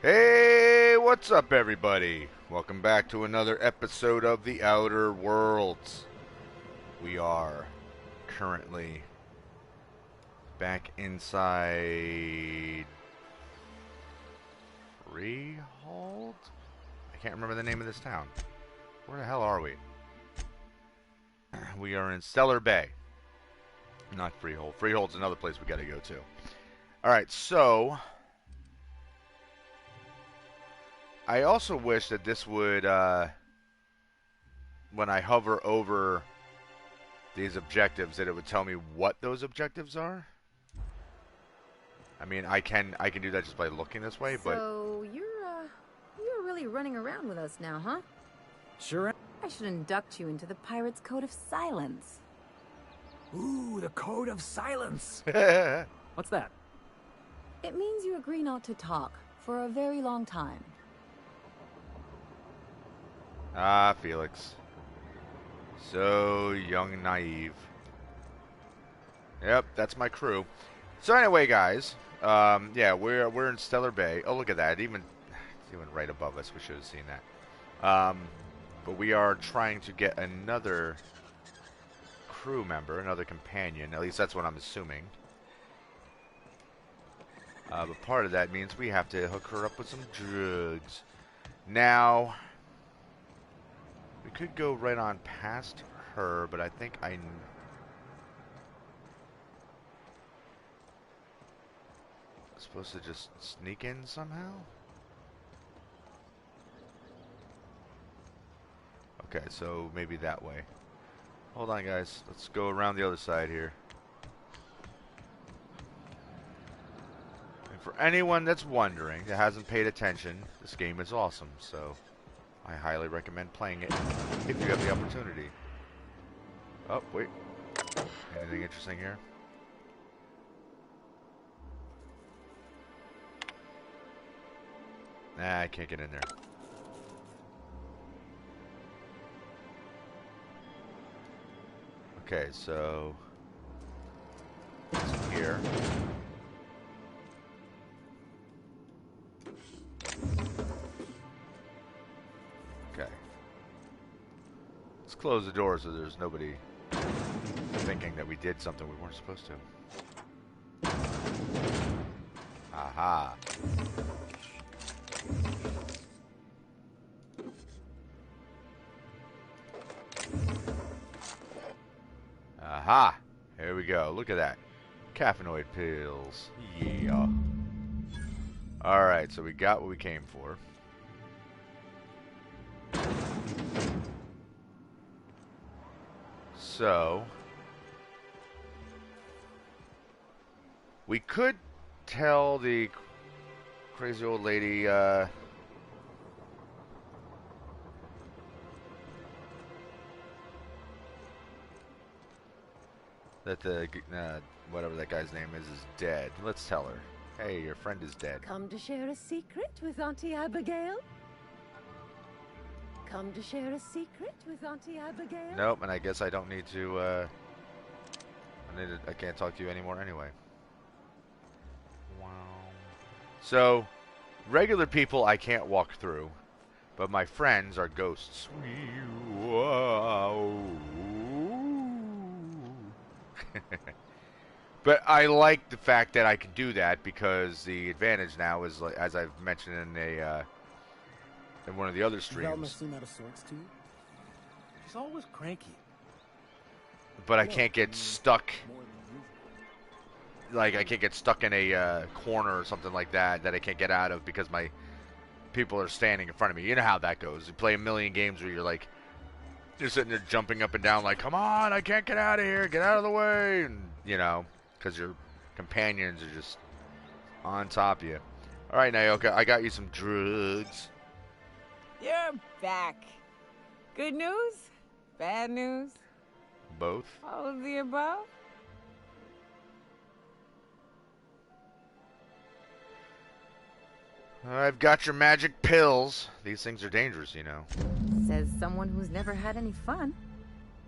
Hey, what's up, everybody? Welcome back to another episode of The Outer Worlds. We are currently back inside Freehold? I can't remember the name of this town. Where the hell are we? We are in Stellar Bay. Not Freehold. Freehold's another place we gotta go to. Alright, so I also wish that this would, when I hover over these objectives, that it would tell me what those objectives are. I mean, I can do that just by looking this way, but So you're really running around with us now, huh? Sure. I should induct you into the Pirates' Code of Silence. Ooh, the Code of Silence. What's that? It means you agree not to talk for a very long time. Ah, Felix. So young and naive. Yep, that's my crew. So anyway, guys, yeah, we're in Stellar Bay. Oh, look at that! It's even right above us. We should have seen that. But we are trying to get another crew member, another companion. At least that's what I'm assuming. But part of that means we have to hook her up with some drugs. Now, we could go right on past her, but I think I'm supposed to just sneak in somehow? Okay, so maybe that way. Hold on, guys. Let's go around the other side here. And for anyone that's wondering, that hasn't paid attention, this game is awesome, so I highly recommend playing it if you have the opportunity. Oh, wait. Anything interesting here? Nah, I can't get in there. Okay, so it's here. Okay. Let's close the door so there's nobody thinking that we did something we weren't supposed to. Aha. Aha! Here we go. Look at that. Caffeinoid pills. Yeah. Alright, so we got what we came for. So, we could tell the crazy old lady, that the, whatever that guy's name is dead. Let's tell her. Hey, your friend is dead. Come to share a secret with Auntie Abigail? Come to share a secret with Auntie Abigail? Nope, and I guess I don't need to, I can't talk to you anymore anyway. Wow. So, regular people I can't walk through, but my friends are ghosts. Wow. But I like the fact that I can do that because the advantage now is, like, as I've mentioned in one of the other streams. Seem out of sorts too. She's always cranky. But I can't get stuck. Like, I can't get stuck in a corner or something like that I can't get out of because my people are standing in front of me. You know how that goes. You play a million games where you're sitting there jumping up and down like, come on, I can't get out of here, get out of the way, and you know, because your companions are just on top of you. All right, Naoka, I got you some drugs. You're back. Good news? Bad news? Both. All of the above? I've got your magic pills. These things are dangerous, you know. Says someone who's never had any fun.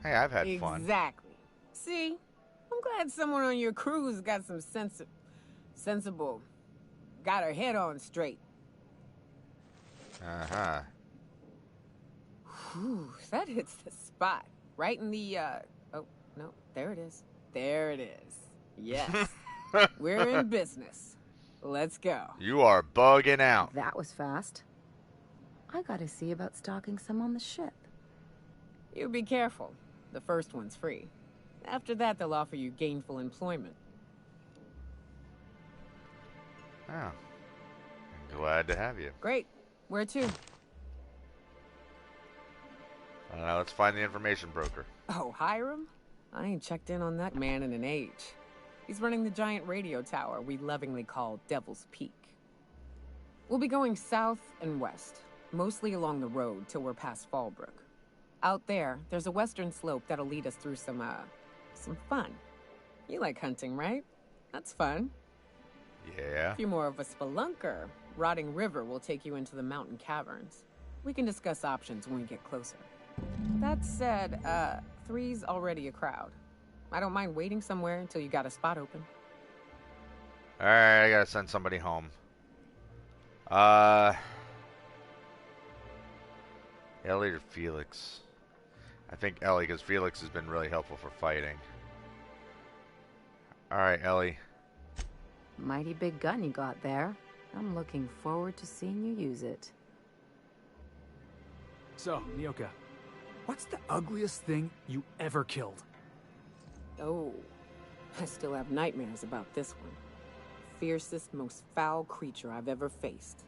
Hey, I've had fun. Exactly. See? I'm glad someone on your crew's got some sensible. Got her head on straight. Uh-huh. Whew, that hits the spot. Right in the, oh, no, there it is. There it is. Yes. We're in business. Let's go. You are bugging out. That was fast. I gotta see about stalking some on the ship. You be careful. The first one's free. After that, they'll offer you gainful employment. Oh. Glad to have you. Great. Where to? Let's find the information broker. Oh, Hiram? I ain't checked in on that man in an age. He's running the giant radio tower we lovingly call Devil's Peak. We'll be going south and west, mostly along the road till we're past Fallbrook. Out there's a western slope that'll lead us through some fun. You like hunting, right? That's fun. Yeah. If you're more of a spelunker, Rotting River will take you into the mountain caverns. We can discuss options when we get closer. That said, 3's already a crowd. I don't mind waiting somewhere until you got a spot open. Alright, I gotta send somebody home. Ellie or Felix? I think Ellie, because Felix has been really helpful for fighting. Alright, Ellie. Mighty big gun you got there. I'm looking forward to seeing you use it. So, Nyoka, what's the ugliest thing you ever killed? Oh, I still have nightmares about this one. Fiercest, most foul creature I've ever faced.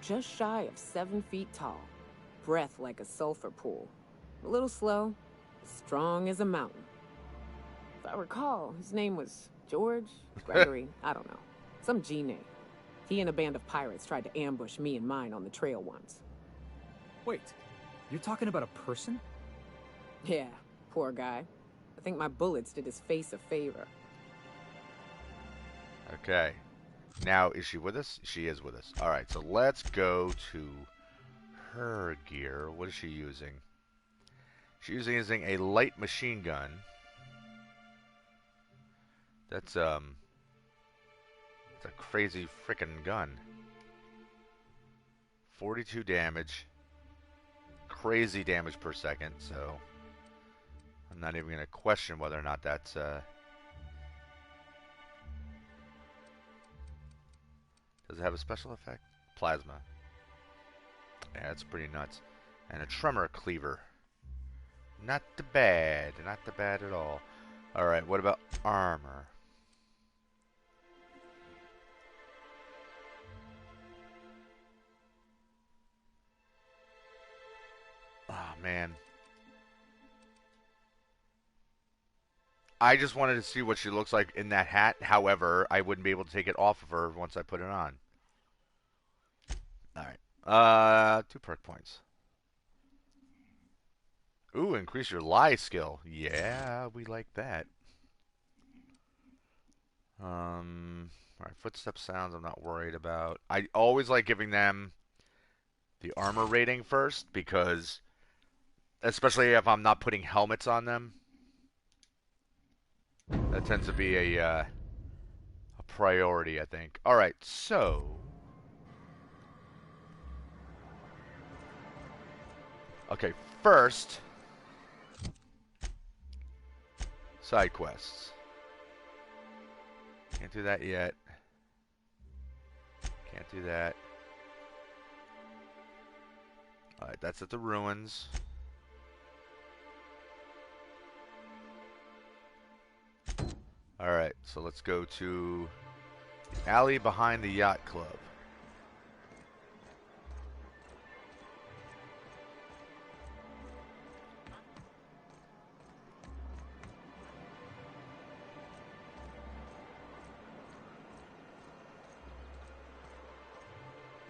Just shy of 7 feet tall. Breath like a sulfur pool. A little slow, strong as a mountain. If I recall, his name was George, Gregory, I don't know. Some G name. He and a band of pirates tried to ambush me and mine on the trail once. Wait, you're talking about a person? Yeah, poor guy. I think my bullets did his face a favor. Okay. Now, is she with us? She is with us. Alright, so let's go to her gear. What is she using? She's using a light machine gun. That's a crazy frickin' gun. 42 damage. Crazy damage per second, so I'm not even going to question whether or not that's does it have a special effect? Plasma. Yeah, that's pretty nuts. And a tremor cleaver. Not too bad. Not too bad at all. Alright, what about armor? Oh, man. I just wanted to see what she looks like in that hat. However, I wouldn't be able to take it off of her once I put it on. Alright. 2 perk points. Ooh, increase your lie skill. Yeah, we like that. Alright, footstep sounds I'm not worried about. I always like giving them the armor rating first because, especially if I'm not putting helmets on them, that tends to be a priority, I think. Alright, so okay, first side quests. Can't do that yet. Can't do that. Alright, that's at the ruins. Alright, so let's go to the alley behind the yacht club.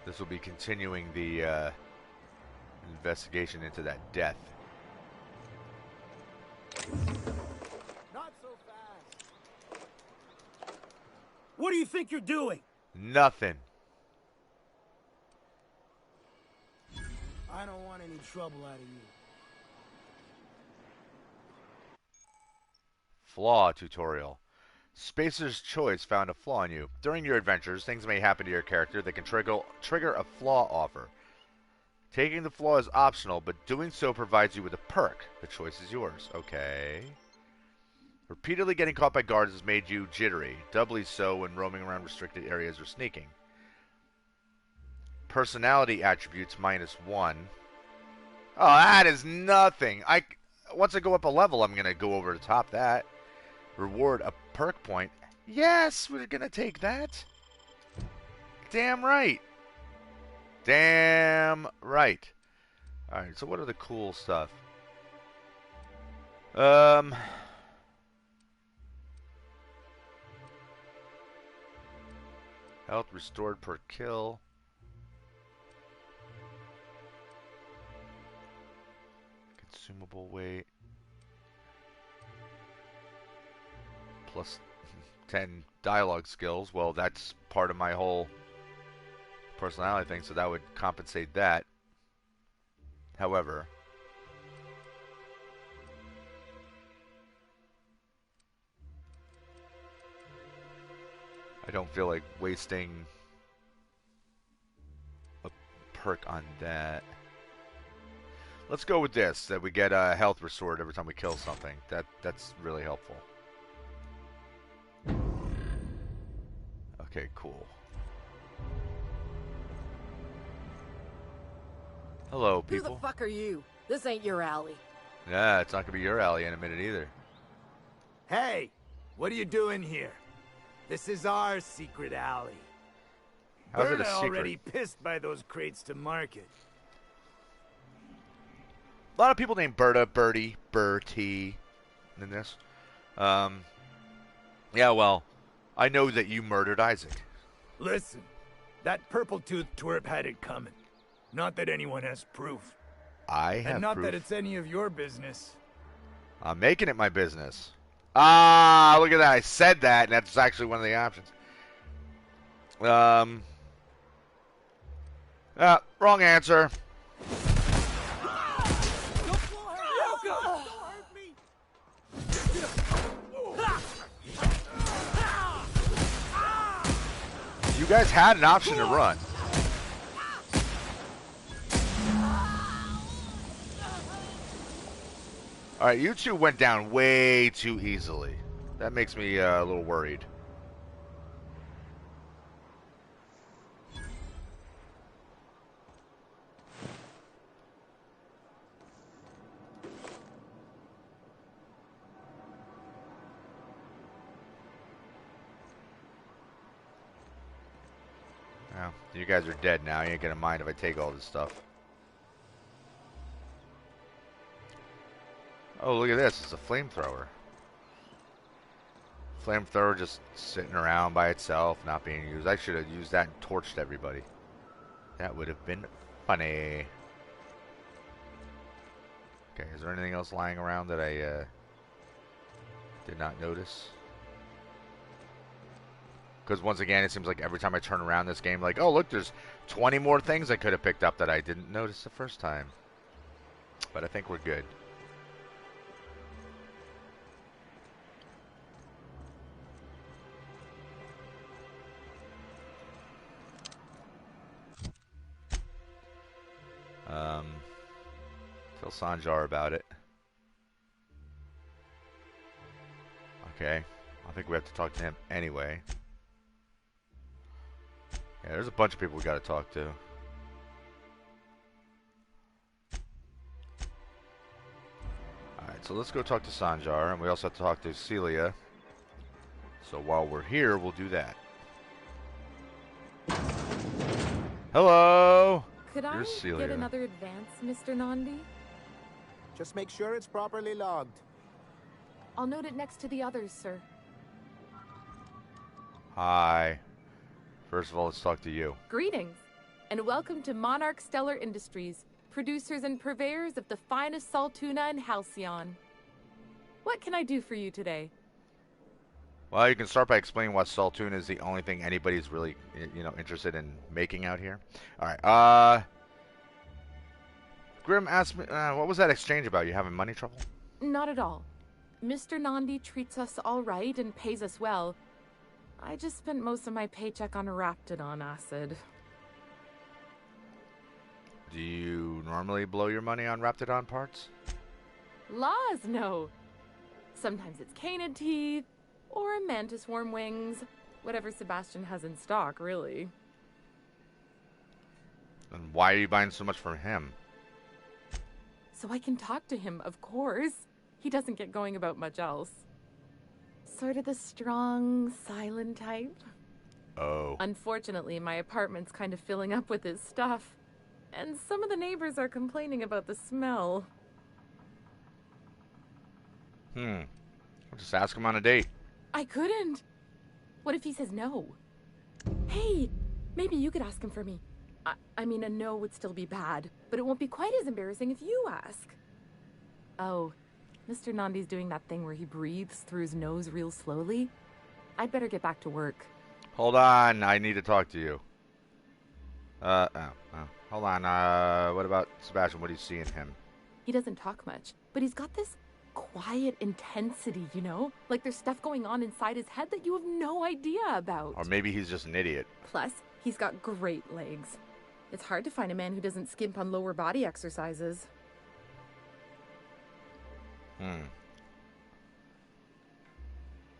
This will be continuing the investigation into that death. Not so fast. What do you think you're doing? Nothing. I don't want any trouble out of you. Flaw tutorial. Spacer's Choice found a flaw in you. During your adventures, things may happen to your character that can trigger a flaw offer. Taking the floor is optional, but doing so provides you with a perk. The choice is yours. Okay. Repeatedly getting caught by guards has made you jittery, doubly so when roaming around restricted areas or sneaking. Personality attributes -1. Oh, that is nothing. Once I go up a level, I'm going to go over to top that. Reward a perk point. Yes, we're going to take that. Damn right. Damn right. Alright, so what are the cool stuff? Health restored per kill. Consumable weight. Plus 10 dialogue skills. Well, that's part of my whole personality thing, so that would compensate that. However, I don't feel like wasting a perk on that. Let's go with this, that we get a health restored every time we kill something. That's really helpful. Okay, cool. Hello, people. Who the fuck are you? This ain't your alley. Yeah, it's not gonna be your alley in a minute either. Hey, what are you doing here? This is our secret alley. How's it a Berta secret? already pissed by those crates to market. A lot of people named Berta, Bertie, Bertie in this. Yeah, well, I know that you murdered Isaac. Listen, that purple-toothed twerp had it coming. Not that anyone has proof. I have And not proof. that it's any of your business. I'm making it my business. Ah, look at that. I said that, and that's actually one of the options. Wrong answer. You guys had an option to run. Alright, you two went down way too easily. That makes me a little worried. Well, you guys are dead now. You ain't gonna mind if I take all this stuff. Oh, look at this. It's a flamethrower. Flamethrower just sitting around by itself, not being used. I should have used that and torched everybody. That would have been funny. Okay, is there anything else lying around that I did not notice? Because once again, it seems like every time I turn around this game, like, oh, look, there's 20 more things I could have picked up that I didn't notice the first time. But I think we're good. Tell Sanjar about it. Okay. I think we have to talk to him anyway. Yeah, there's a bunch of people we gotta talk to. Alright, so let's go talk to Sanjar, and we also have to talk to Celia. So while we're here, we'll do that. Hello! Could I Here's Celia. get another advance, Mr. Nandi? Just make sure it's properly logged. I'll note it next to the others, sir. Hi. First of all, let's talk to you. Greetings, and welcome to Monarch Stellar Industries, producers and purveyors of the finest salt tuna in Halcyon. What can I do for you today? Well, you can start by explaining why Saltoon is the only thing anybody's really, interested in making out here. All right. Grim asked me, what was that exchange about? You having money trouble? Not at all. Mr. Nandi treats us all right and pays us well. I just spent most of my paycheck on Raptidon acid. Do you normally blow your money on Raptidon parts? Laws, no. Sometimes it's canid teeth, or a mantis worm wings. Whatever Sebastian has in stock, really. And why are you buying so much from him? So I can talk to him, of course. He doesn't get going about much else. Sort of the strong, silent type. Oh. Unfortunately, my apartment's kind of filling up with his stuff. And some of the neighbors are complaining about the smell. I'll just ask him on a date. I couldn't. What if he says no? Hey, maybe you could ask him for me. I mean, a no would still be bad, but it won't be quite as embarrassing if you ask. Oh, Mr. Nandi's doing that thing where he breathes through his nose real slowly. I'd better get back to work. Hold on, I need to talk to you. Hold on, what about Sebastian? What do you see in him? He doesn't talk much, but he's got this quiet intensity, you know? Like there's stuff going on inside his head that you have no idea about. Or maybe he's just an idiot. Plus, he's got great legs. It's hard to find a man who doesn't skimp on lower body exercises.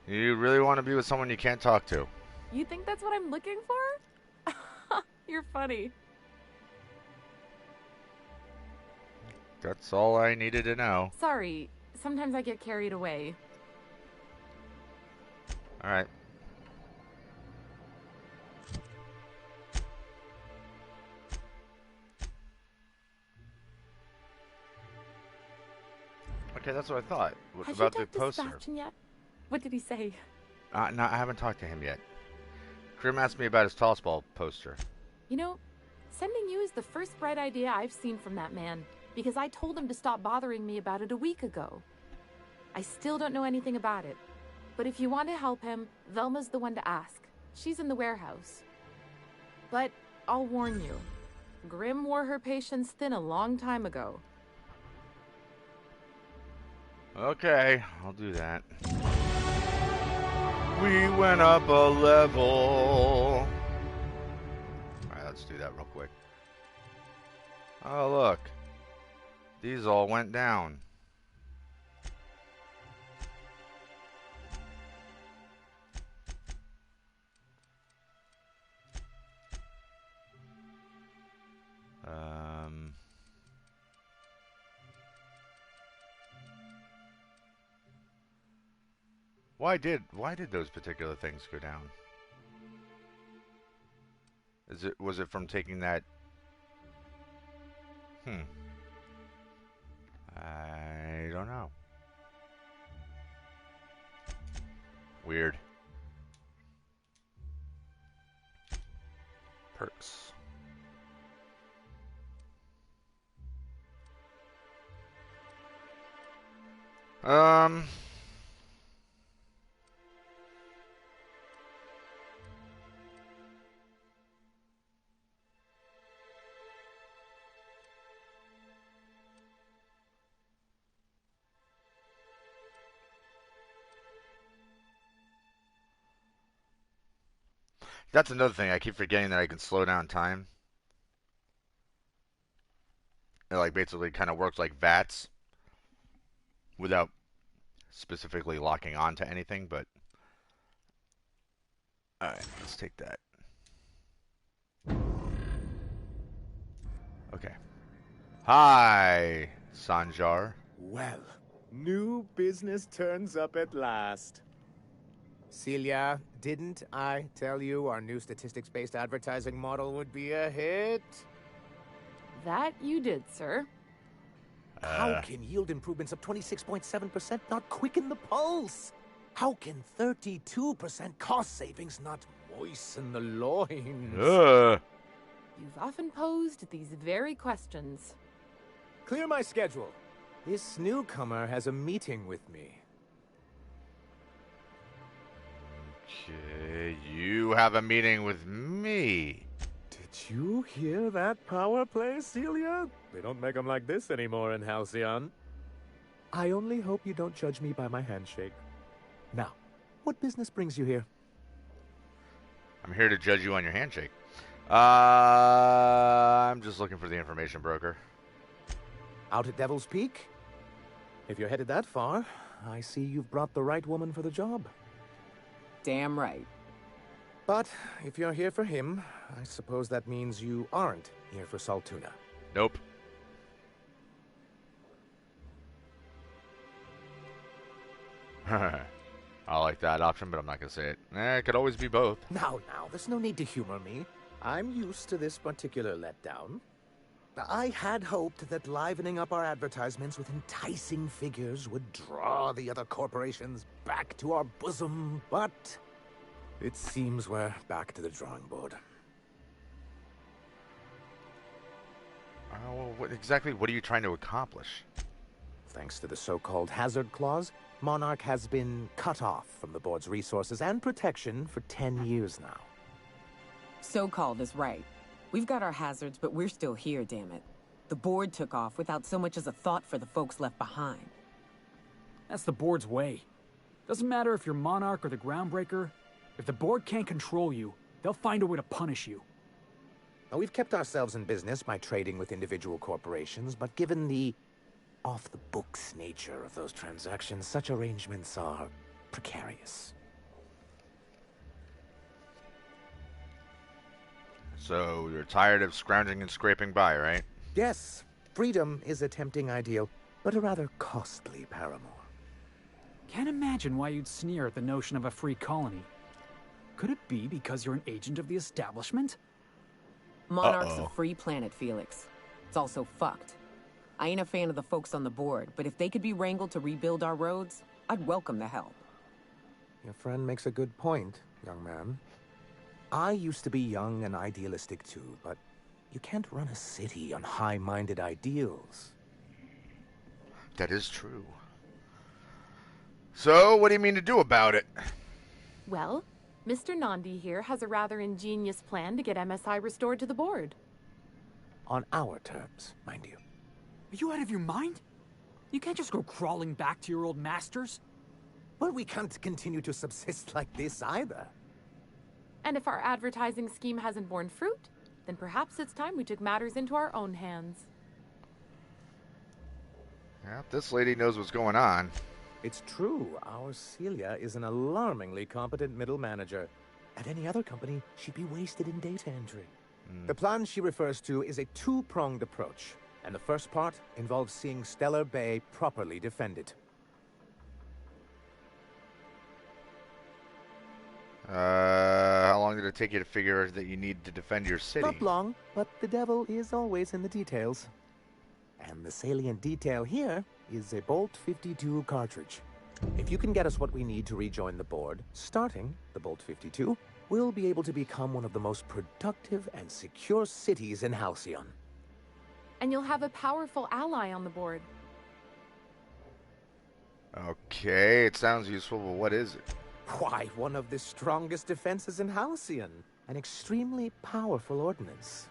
You really want to be with someone you can't talk to? You think that's what I'm looking for? You're funny. That's all I needed to know. Sorry, sometimes I get carried away. Alright. Okay, that's what I thought. What Have about you the talked to poster? Sebastian yet? What did he say? No, I haven't talked to him yet. Grim asked me about his tossball poster. You know, sending you is the first bright idea I've seen from that man, because I told him to stop bothering me about it a week ago. I still don't know anything about it, but if you want to help him, Velma's the one to ask. She's in the warehouse. But I'll warn you, Grim wore her patience thin a long time ago. Okay, I'll do that. We went up a level. Alright, let's do that real quick. Oh, look. These all went down. Why did those particular things go down? Was it from taking that? I don't know. Weird. Perks. That's another thing. I keep forgetting that I can slow down time. It like basically kind of works like VATS without specifically locking on to anything, but alright, let's take that. Okay. Hi, Sanjar. Well, new business turns up at last. Celia, didn't I tell you our new statistics-based advertising model would be a hit? That you did, sir. How can yield improvements of 26.7% not quicken the pulse? How can 32% cost savings not moisten the loins? You've often posed these very questions. Clear my schedule. This newcomer has a meeting with me. Okay, you have a meeting with me. Did you hear that power play, Celia? They don't make them like this anymore in Halcyon. I only hope you don't judge me by my handshake. Now, what business brings you here? I'm here to judge you on your handshake. I'm just looking for the information broker. Out at Devil's Peak? If you're headed that far, I see you've brought the right woman for the job. Damn right. But if you're here for him, I suppose that means you aren't here for Saltuna. Nope. I like that option, but I'm not going to say it. It could always be both. Now, there's no need to humor me. I'm used to this particular letdown. I had hoped that livening up our advertisements with enticing figures would draw the other corporations back to our bosom, but it seems we're back to the drawing board. Well, what are you trying to accomplish? Thanks to the so-called hazard clause, Monarch has been cut off from the board's resources and protection for 10 years now. So-called is right. We've got our hazards, but we're still here, damn it. The board took off without so much as a thought for the folks left behind. That's the board's way. Doesn't matter if you're Monarch or the Groundbreaker. If the board can't control you, they'll find a way to punish you. Now, we've kept ourselves in business by trading with individual corporations, but given the off-the-books nature of those transactions, such arrangements are precarious. So, you're tired of scrounging and scraping by, right? Yes, freedom is a tempting ideal, but a rather costly paramour. Can't imagine why you'd sneer at the notion of a free colony. Could it be because you're an agent of the establishment? Monarch's a free planet, Felix. It's also fucked. I ain't a fan of the folks on the board, but if they could be wrangled to rebuild our roads, I'd welcome the help. Your friend makes a good point, young man. I used to be young and idealistic too, but you can't run a city on high-minded ideals. That is true. So, what do you mean to do about it? Well, Mr. Nandi here has a rather ingenious plan to get MSI restored to the board. On our terms, mind you. Are you out of your mind? You can't just go crawling back to your old masters. Well, we can't continue to subsist like this either. And if our advertising scheme hasn't borne fruit, then perhaps it's time we took matters into our own hands. Yeah, this lady knows what's going on. It's true. Our Celia is an alarmingly competent middle manager. At any other company, she'd be wasted in data entry. The plan she refers to is a two-pronged approach, and the first part involves seeing Stellar Bay properly defended. How long did it take you to figure that you need to defend your city? Not long, but the devil is always in the details. And the salient detail here is a Bolt 52 cartridge. If you can get us what we need to rejoin the board, starting the Bolt 52, we'll be able to become one of the most productive and secure cities in Halcyon. And you'll have a powerful ally on the board. Okay, it sounds useful, but what is it? Why, one of the strongest defenses in Halcyon. An extremely powerful ordnance.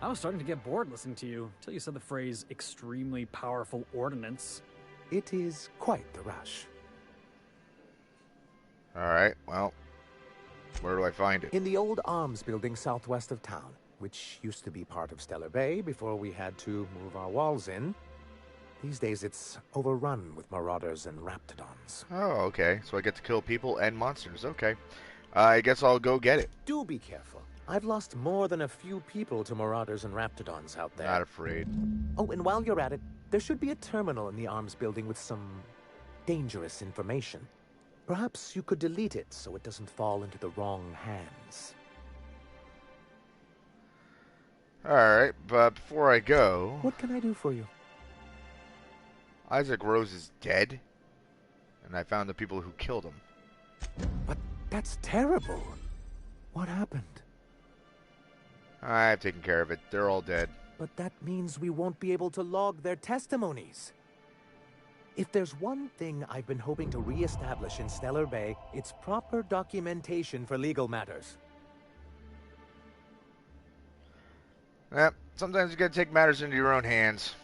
I was starting to get bored listening to you, till you said the phrase, extremely powerful ordnance. It is quite the rush. Alright, well, where do I find it? In the old arms building southwest of town, which used to be part of Stellar Bay before we had to move our walls in. These days it's overrun with marauders and raptidons. Oh, okay. So I get to kill people and monsters. Okay. I guess I'll go get it. Do be careful. I've lost more than a few people to marauders and raptidons out there. Not afraid. Oh, and while you're at it, there should be a terminal in the arms building with some dangerous information. Perhaps you could delete it so it doesn't fall into the wrong hands. Alright, but before I go... What can I do for you? Isaac Rose is dead, and I found the people who killed him. But that's terrible. What happened? I've taken care of it. They're all dead. But that means we won't be able to log their testimonies. If there's one thing I've been hoping to re-establish in Stellar Bay, it's proper documentation for legal matters. Yep, sometimes you gotta take matters into your own hands.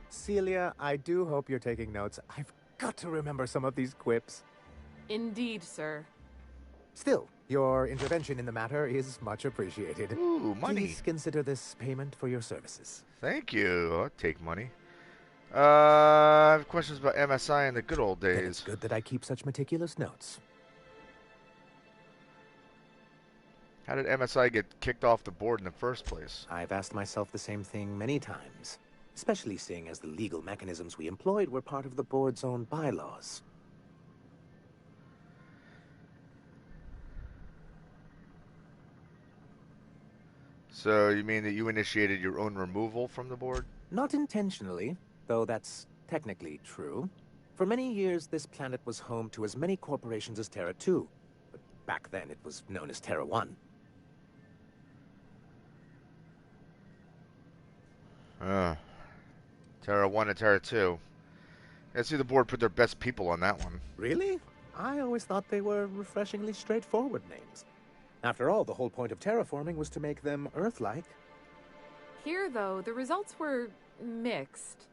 Celia, I do hope you're taking notes. I've got to remember some of these quips. Indeed, sir. Still, your intervention in the matter is much appreciated. Ooh, money. Please consider this payment for your services. Thank you. I'll take money. I have questions about MSI in the good old Then it's days. good that I keep such meticulous notes. How did MSI get kicked off the board in the first place? I've asked myself the same thing many times, especially seeing as the legal mechanisms we employed were part of the board's own bylaws. So you mean that you initiated your own removal from the board? Not intentionally, though that's technically true. For many years, this planet was home to as many corporations as Terra 2, but back then it was known as Terra 1. Terra 1 and Terra 2. I see the board put their best people on that one. Really? I always thought they were refreshingly straightforward names. After all, the whole point of terraforming was to make them Earth-like. Here, though, the results were mixed.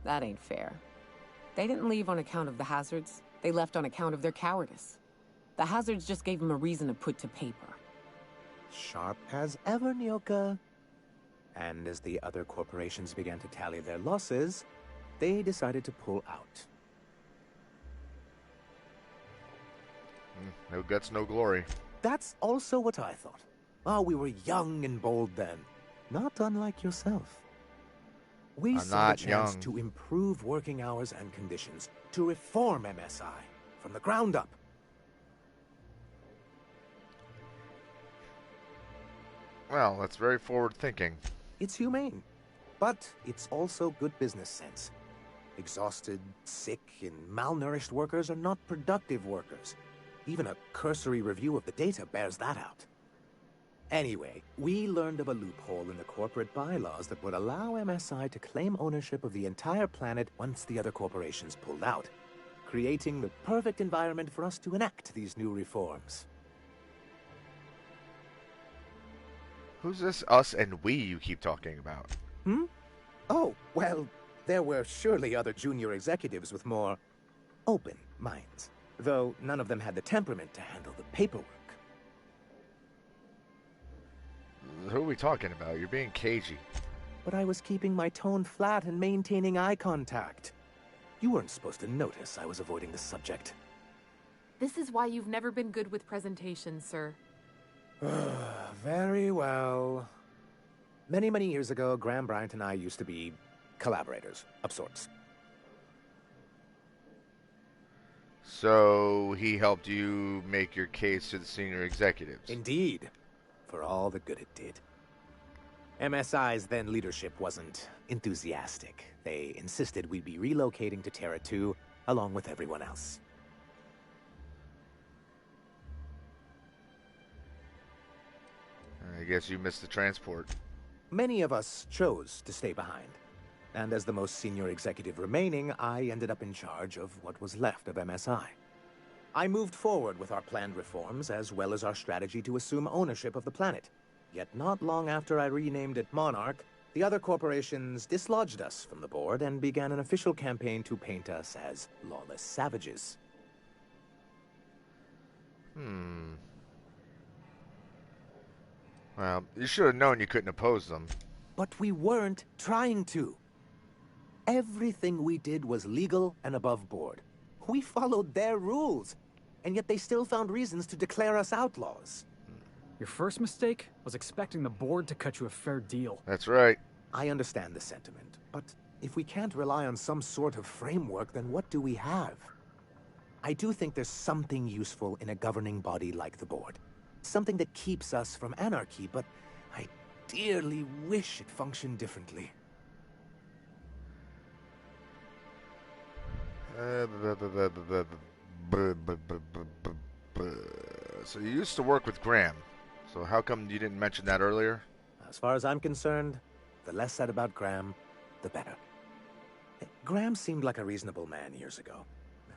That ain't fair. They didn't leave on account of the hazards. They left on account of their cowardice. The hazards just gave them a reason to put to paper. Sharp as ever, Nyoka. And as the other corporations began to tally their losses, they decided to pull out. No guts, no glory. That's also what I thought. Oh, we were young and bold then. Not unlike yourself. We saw the chance to improve working hours and conditions, to reform MSI from the ground up. Well, that's very forward-thinking. It's humane, but it's also good business sense. Exhausted, sick, and malnourished workers are not productive workers. Even a cursory review of the data bears that out. Anyway, we learned of a loophole in the corporate bylaws that would allow MSI to claim ownership of the entire planet once the other corporations pulled out, creating the perfect environment for us to enact these new reforms. Who's this us and we you keep talking about? Oh, well, there were surely other junior executives with more open minds, though none of them had the temperament to handle the paperwork. Who are we talking about? You're being cagey. But I was keeping my tone flat and maintaining eye contact. You weren't supposed to notice I was avoiding the subject. This is why you've never been good with presentations, sir. Very well. Many, many years ago, Graham Bryant and I used to be collaborators, of sorts. So he helped you make your case to the senior executives? Indeed. For all the good it did. MSI's then leadership wasn't enthusiastic. They insisted we'd be relocating to Terra 2 along with everyone else. I guess you missed the transport. Many of us chose to stay behind. And as the most senior executive remaining, I ended up in charge of what was left of MSI. I moved forward with our planned reforms, as well as our strategy to assume ownership of the planet. Yet not long after I renamed it Monarch, the other corporations dislodged us from the board and began an official campaign to paint us as lawless savages. Well, you should have known you couldn't oppose them. But we weren't trying to. Everything we did was legal and above board. We followed their rules, and yet they still found reasons to declare us outlaws. Your first mistake was expecting the board to cut you a fair deal. That's right. I understand the sentiment, but if we can't rely on some sort of framework, then what do we have? I do think there's something useful in a governing body like the board. Something that keeps us from anarchy, but I dearly wish it functioned differently. So you used to work with Graham. So how come you didn't mention that earlier? As far as I'm concerned, the less said about Graham, the better. Graham seemed like a reasonable man years ago.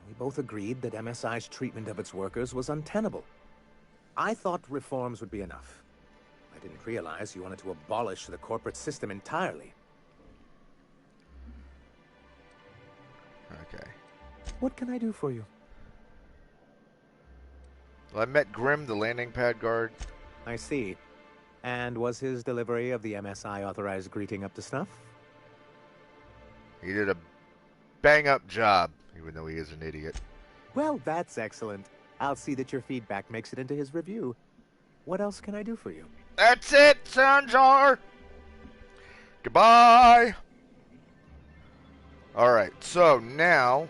We both agreed that MSI's treatment of its workers was untenable. I thought reforms would be enough. I didn't realize you wanted to abolish the corporate system entirely. Okay. What can I do for you? Well, I met Grim, the landing pad guard. I see. And was his delivery of the MSI authorized greeting up to snuff? He did a bang-up job, even though he is an idiot. Well, that's excellent. I'll see that your feedback makes it into his review. What else can I do for you? That's it, Sanjar! Goodbye! Alright, so now...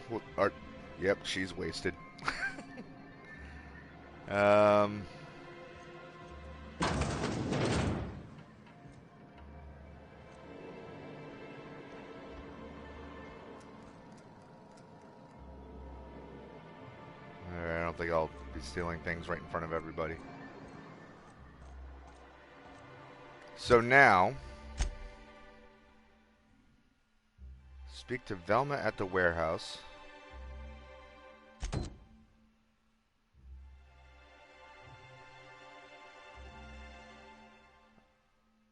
yep, she's wasted. I don't think I'll be stealing things right in front of everybody. So now, speak to Velma at the warehouse.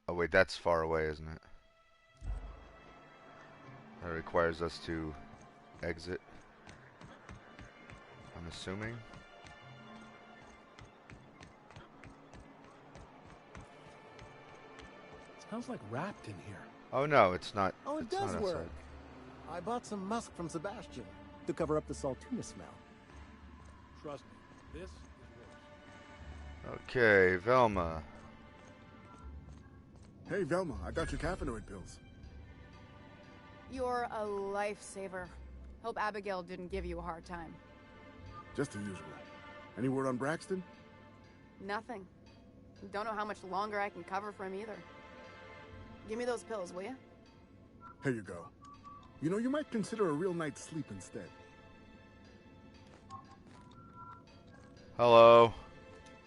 Oh wait, that's far away, isn't it? That requires us to exit, I'm assuming. Smells like wrapped in here. Oh no, it's not. Oh, it it's does not work. outside. I bought some musk from Sebastian to cover up the saltuna smell. Trust me, this is worse. Okay, Velma. Hey, Velma, I got your caffeinoid pills. You're a lifesaver. Hope Abigail didn't give you a hard time. Just the usual. Any word on Braxton? Nothing. Don't know how much longer I can cover for him either. Give me those pills, will you? Here you go. You know, you might consider a real night's sleep instead. Hello.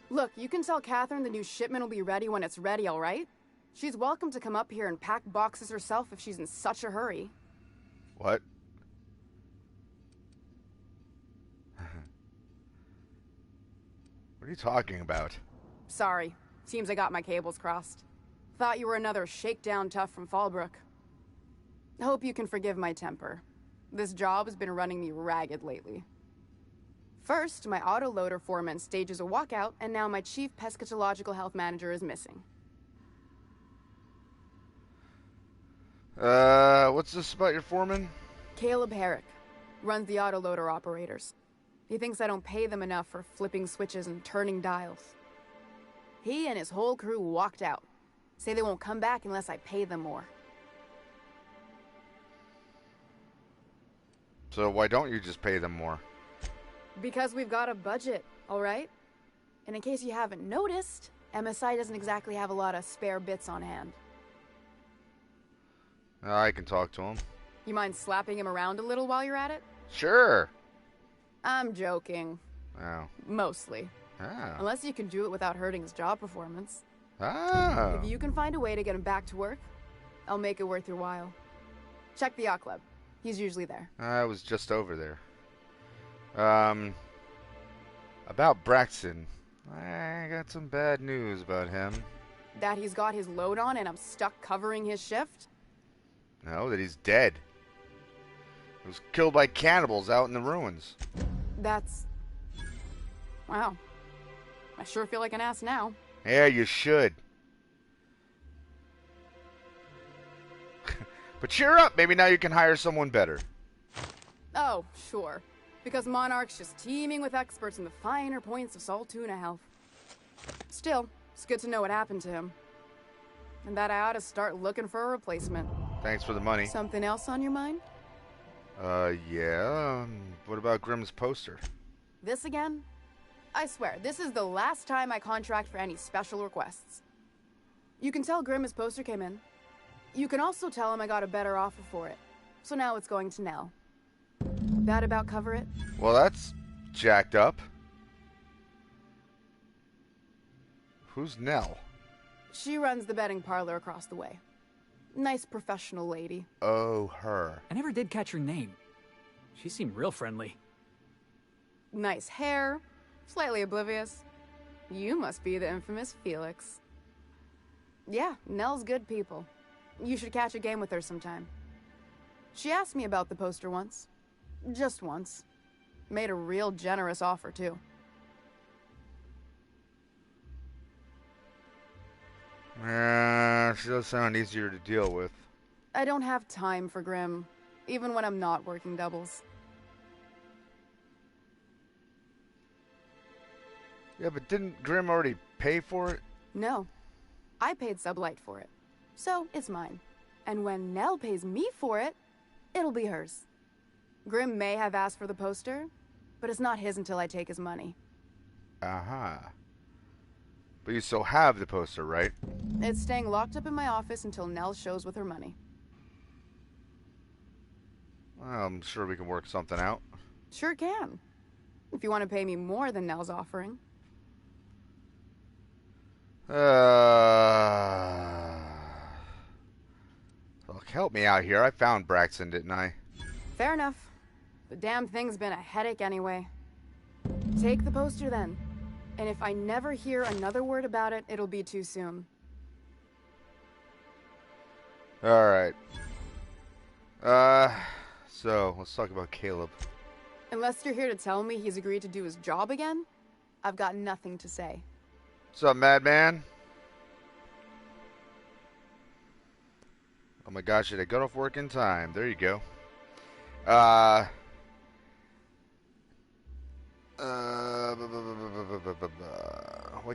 Look, you can tell Catherine the new shipment will be ready when it's ready, all right? She's welcome to come up here and pack boxes herself if she's in such a hurry. What? What are you talking about? Sorry. Seems I got my cables crossed. Thought you were another shakedown tough from Fallbrook. Hope you can forgive my temper. This job has been running me ragged lately. First, my autoloader foreman stages a walkout, and now my chief pescatological health manager is missing. What's this about your foreman? Caleb Herrick runs the autoloader operators. He thinks I don't pay them enough for flipping switches and turning dials. He and his whole crew walked out. Say they won't come back unless I pay them more. So why don't you just pay them more? Because we've got a budget, all right? And in case you haven't noticed, MSI doesn't exactly have a lot of spare bits on hand. I can talk to him. You mind slapping him around a little while you're at it? Sure. I'm joking. Oh. Mostly. Ah. Unless you can do it without hurting his job performance. Ah. If you can find a way to get him back to work, I'll make it worth your while. Check the yacht club. He's usually there. I was just over there. About Braxton. I got some bad news about him. That he's got his load on and I'm stuck covering his shift? No, that he's dead. He was killed by cannibals out in the ruins. That's... Wow. I sure feel like an ass now. Yeah, you should. But cheer up, maybe now you can hire someone better. Oh, sure. Because Monarch's just teeming with experts in the finer points of saltuna health. Still, it's good to know what happened to him. And that I ought to start looking for a replacement. Thanks for the money. Something else on your mind? Yeah. What about Grimm's poster? This again? I swear, this is the last time I contract for any special requests. You can tell Grimm his poster came in. You can also tell him I got a better offer for it. So now it's going to Nell. That about cover it? Well, that's jacked up. Who's Nell? She runs the betting parlor across the way. Nice professional lady. Oh, her. I never did catch her name. She seemed real friendly. Nice hair. Slightly oblivious. You must be the infamous Felix. Yeah, Nell's good people. You should catch a game with her sometime. She asked me about the poster once. Just once. Made a real generous offer, too. She does sound easier to deal with. I don't have time for Grim, even when I'm not working doubles. Yeah, but didn't Grim already pay for it? No. I paid Sublight for it. So, it's mine. And when Nell pays me for it, it'll be hers. Grim may have asked for the poster, but it's not his until I take his money. Aha. But you still have the poster, right? It's staying locked up in my office until Nell shows with her money. Well, I'm sure we can work something out. Sure can. If you want to pay me more than Nell's offering. Look, help me out here. I found Braxton, didn't I? Fair enough. The damn thing's been a headache anyway. Take the poster then. And if I never hear another word about it, it'll be too soon. Alright. So, let's talk about Caleb. Unless you're here to tell me he's agreed to do his job again, I've got nothing to say. What's up, madman? Oh my gosh, I got off work in time. There you go. Why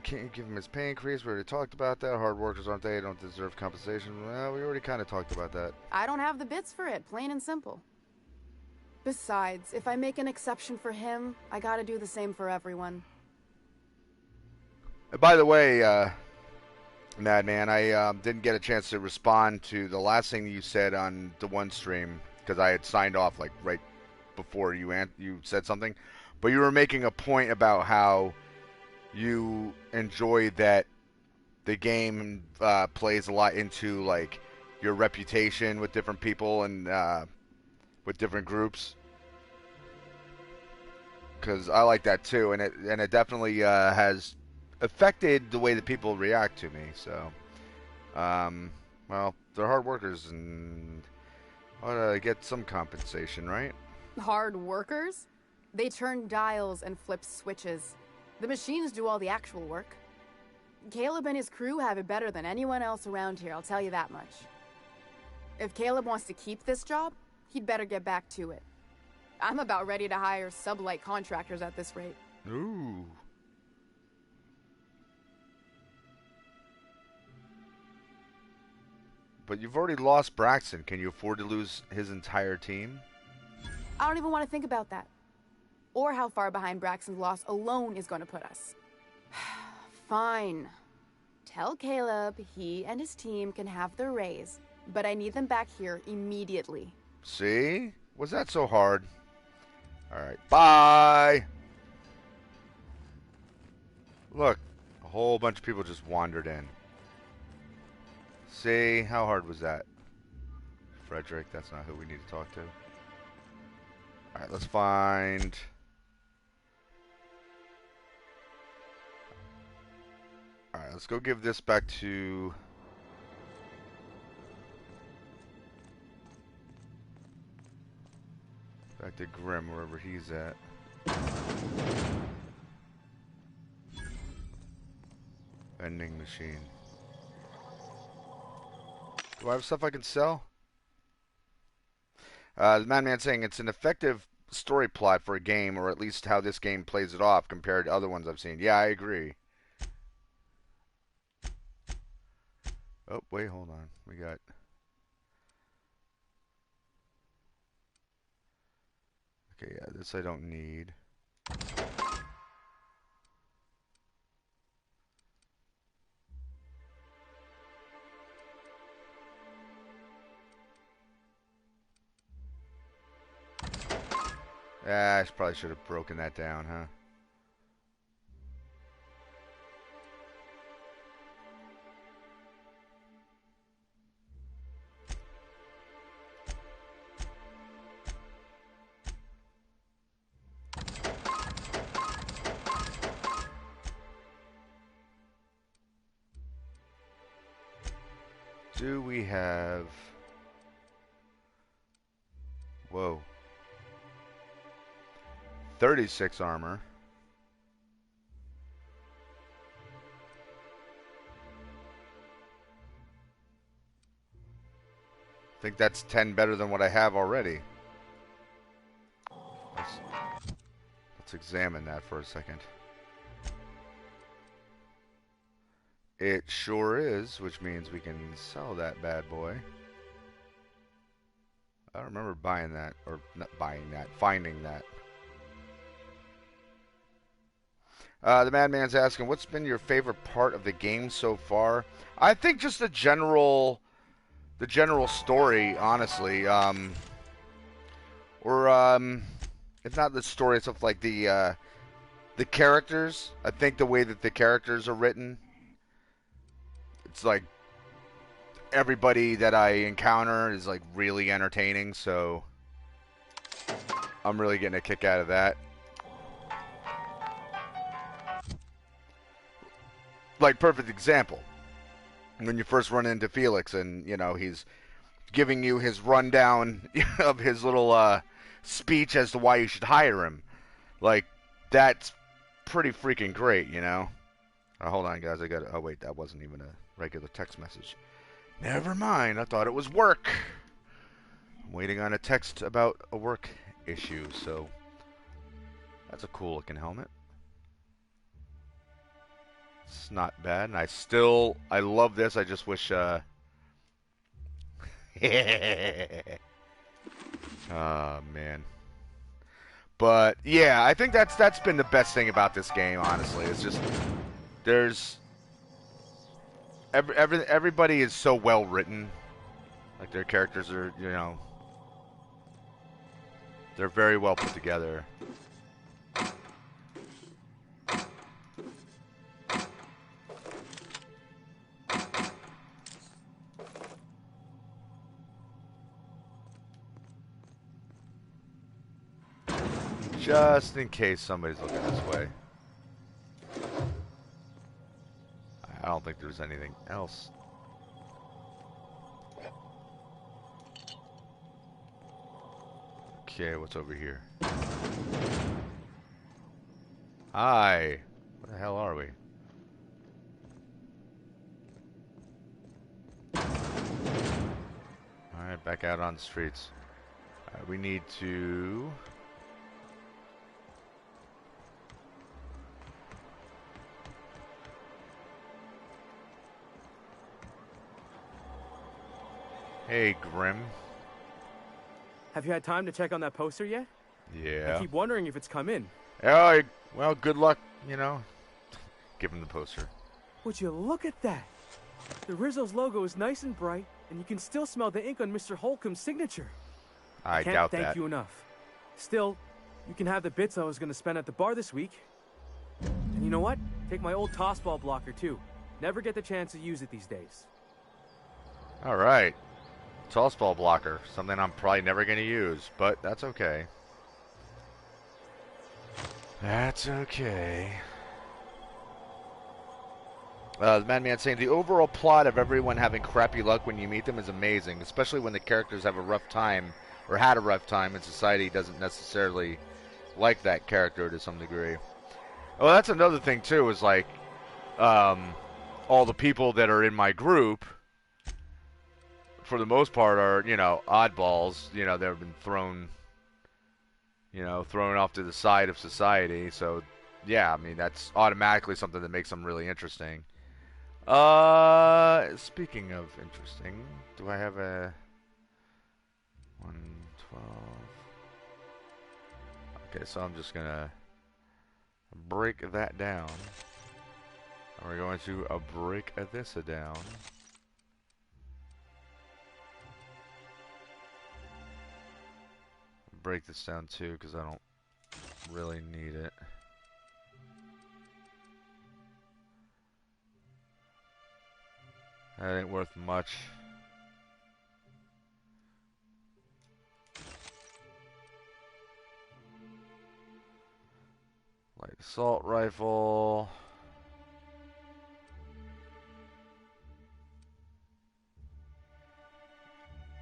can't you give him his pay increase? We already talked about that. Hard workers, aren't they? Don't deserve compensation. Well, we already kind of talked about that. I don't have the bits for it, plain and simple. Besides, if I make an exception for him, I gotta do the same for everyone. By the way, Madman, I didn't get a chance to respond to the last thing you said on the one stream because I had signed off like right before you said something. But you were making a point about how you enjoy that the game plays a lot into like your reputation with different people and with different groups. Because I like that too, and it definitely has affected the way that people react to me. So, well, they're hard workers and ought to get some compensation, right? Hard workers? They turn dials and flip switches. The machines do all the actual work. Caleb and his crew have it better than anyone else around here, I'll tell you that much. If Caleb wants to keep this job, he'd better get back to it. I'm about ready to hire sublight contractors at this rate. Ooh. But you've already lost Braxton. Can you afford to lose his entire team? I don't even want to think about that. Or how far behind Braxton's loss alone is going to put us. Fine. Tell Caleb he and his team can have their raise, but I need them back here immediately. See? Was that so hard? Alright, bye! Look, a whole bunch of people just wandered in. See? How hard was that? Frederick, that's not who we need to talk to. Alright, let's find... Alright, let's go give this back to... Back to Grim, wherever he's at. Vending machine. Do I have stuff I can sell? The Madman saying it's an effective story plot for a game, or at least how this game plays it off compared to other ones I've seen. Yeah, I agree. Oh, wait, hold on. We got... Okay, yeah, this I don't need. I probably should have broken that down, huh? Do we have... Whoa. 36 armor. think that's 10 better than what I have already. Let's examine that for a second. It sure is, which means we can sell that bad boy. I don't remember buying that, or not buying that, finding that. The Madman's asking, what's been your favorite part of the game so far? I think just the general story, honestly. If not the story, it's like the characters. I think the way that the characters are written, it's like everybody that I encounter is like really entertaining. So I'm really getting a kick out of that. Like, perfect example. When you first run into Felix and, you know, he's giving you his rundown of his little speech as to why you should hire him. Like, that's pretty freaking great, you know? Hold on, guys. Oh, wait, that wasn't even a regular text message. Never mind. I thought it was work. I'm waiting on a text about a work issue, so that's a cool looking helmet. It's not bad, and I love this. I just wish, oh, man. But, yeah, I think that's been the best thing about this game, honestly. It's just, there's, everybody is so well written. Like, their characters are, you know, they're very well put together. Just in case somebody's looking this way. I don't think there's anything else. Okay, what's over here? Hi. Where the hell are we? Alright, back out on the streets. We need to... Hey, Grim. Have you had time to check on that poster yet? Yeah. I keep wondering if it's come in. Oh, well, good luck, you know. Give him the poster. Would you look at that? The Rizzo's logo is nice and bright, and you can still smell the ink on Mr. Holcomb's signature. I can't doubt thank that. you enough. Still, you can have the bits I was going to spend at the bar this week. And you know what? Take my old tossball blocker, too. Never get the chance to use it these days. All right. Tossball blocker. Something I'm probably never going to use, but that's okay. That's okay. The Madman saying, the overall plot of everyone having crappy luck when you meet them is amazing, especially when the characters have a rough time, or had a rough time, and society doesn't necessarily like that character to some degree. Oh, that's another thing, too, is like, all the people that are in my group, for the most part, are, you know, oddballs. You know, they've been thrown off to the side of society. So, yeah, I mean, that's automatically something that makes them really interesting. Speaking of interesting, do I have a 112? Okay, so I'm just gonna break that down. And we're going to break this down. Break this down too, because I don't really need it. That ain't worth much. Light assault rifle.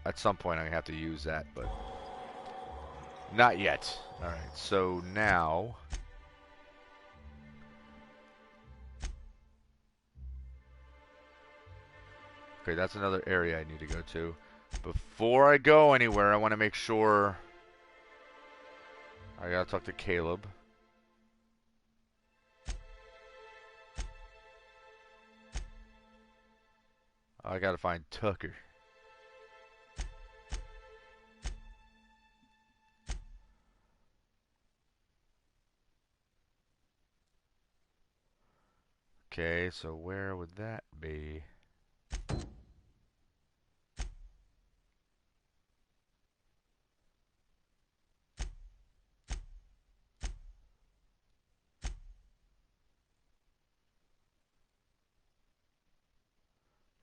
At some point I'm gonna have to use that, but not yet. Alright, so now okay, that's another area I need to go to. Before I go anywhere, I want to make sure... I gotta talk to Caleb. I gotta find Tucker. Okay, so where would that be?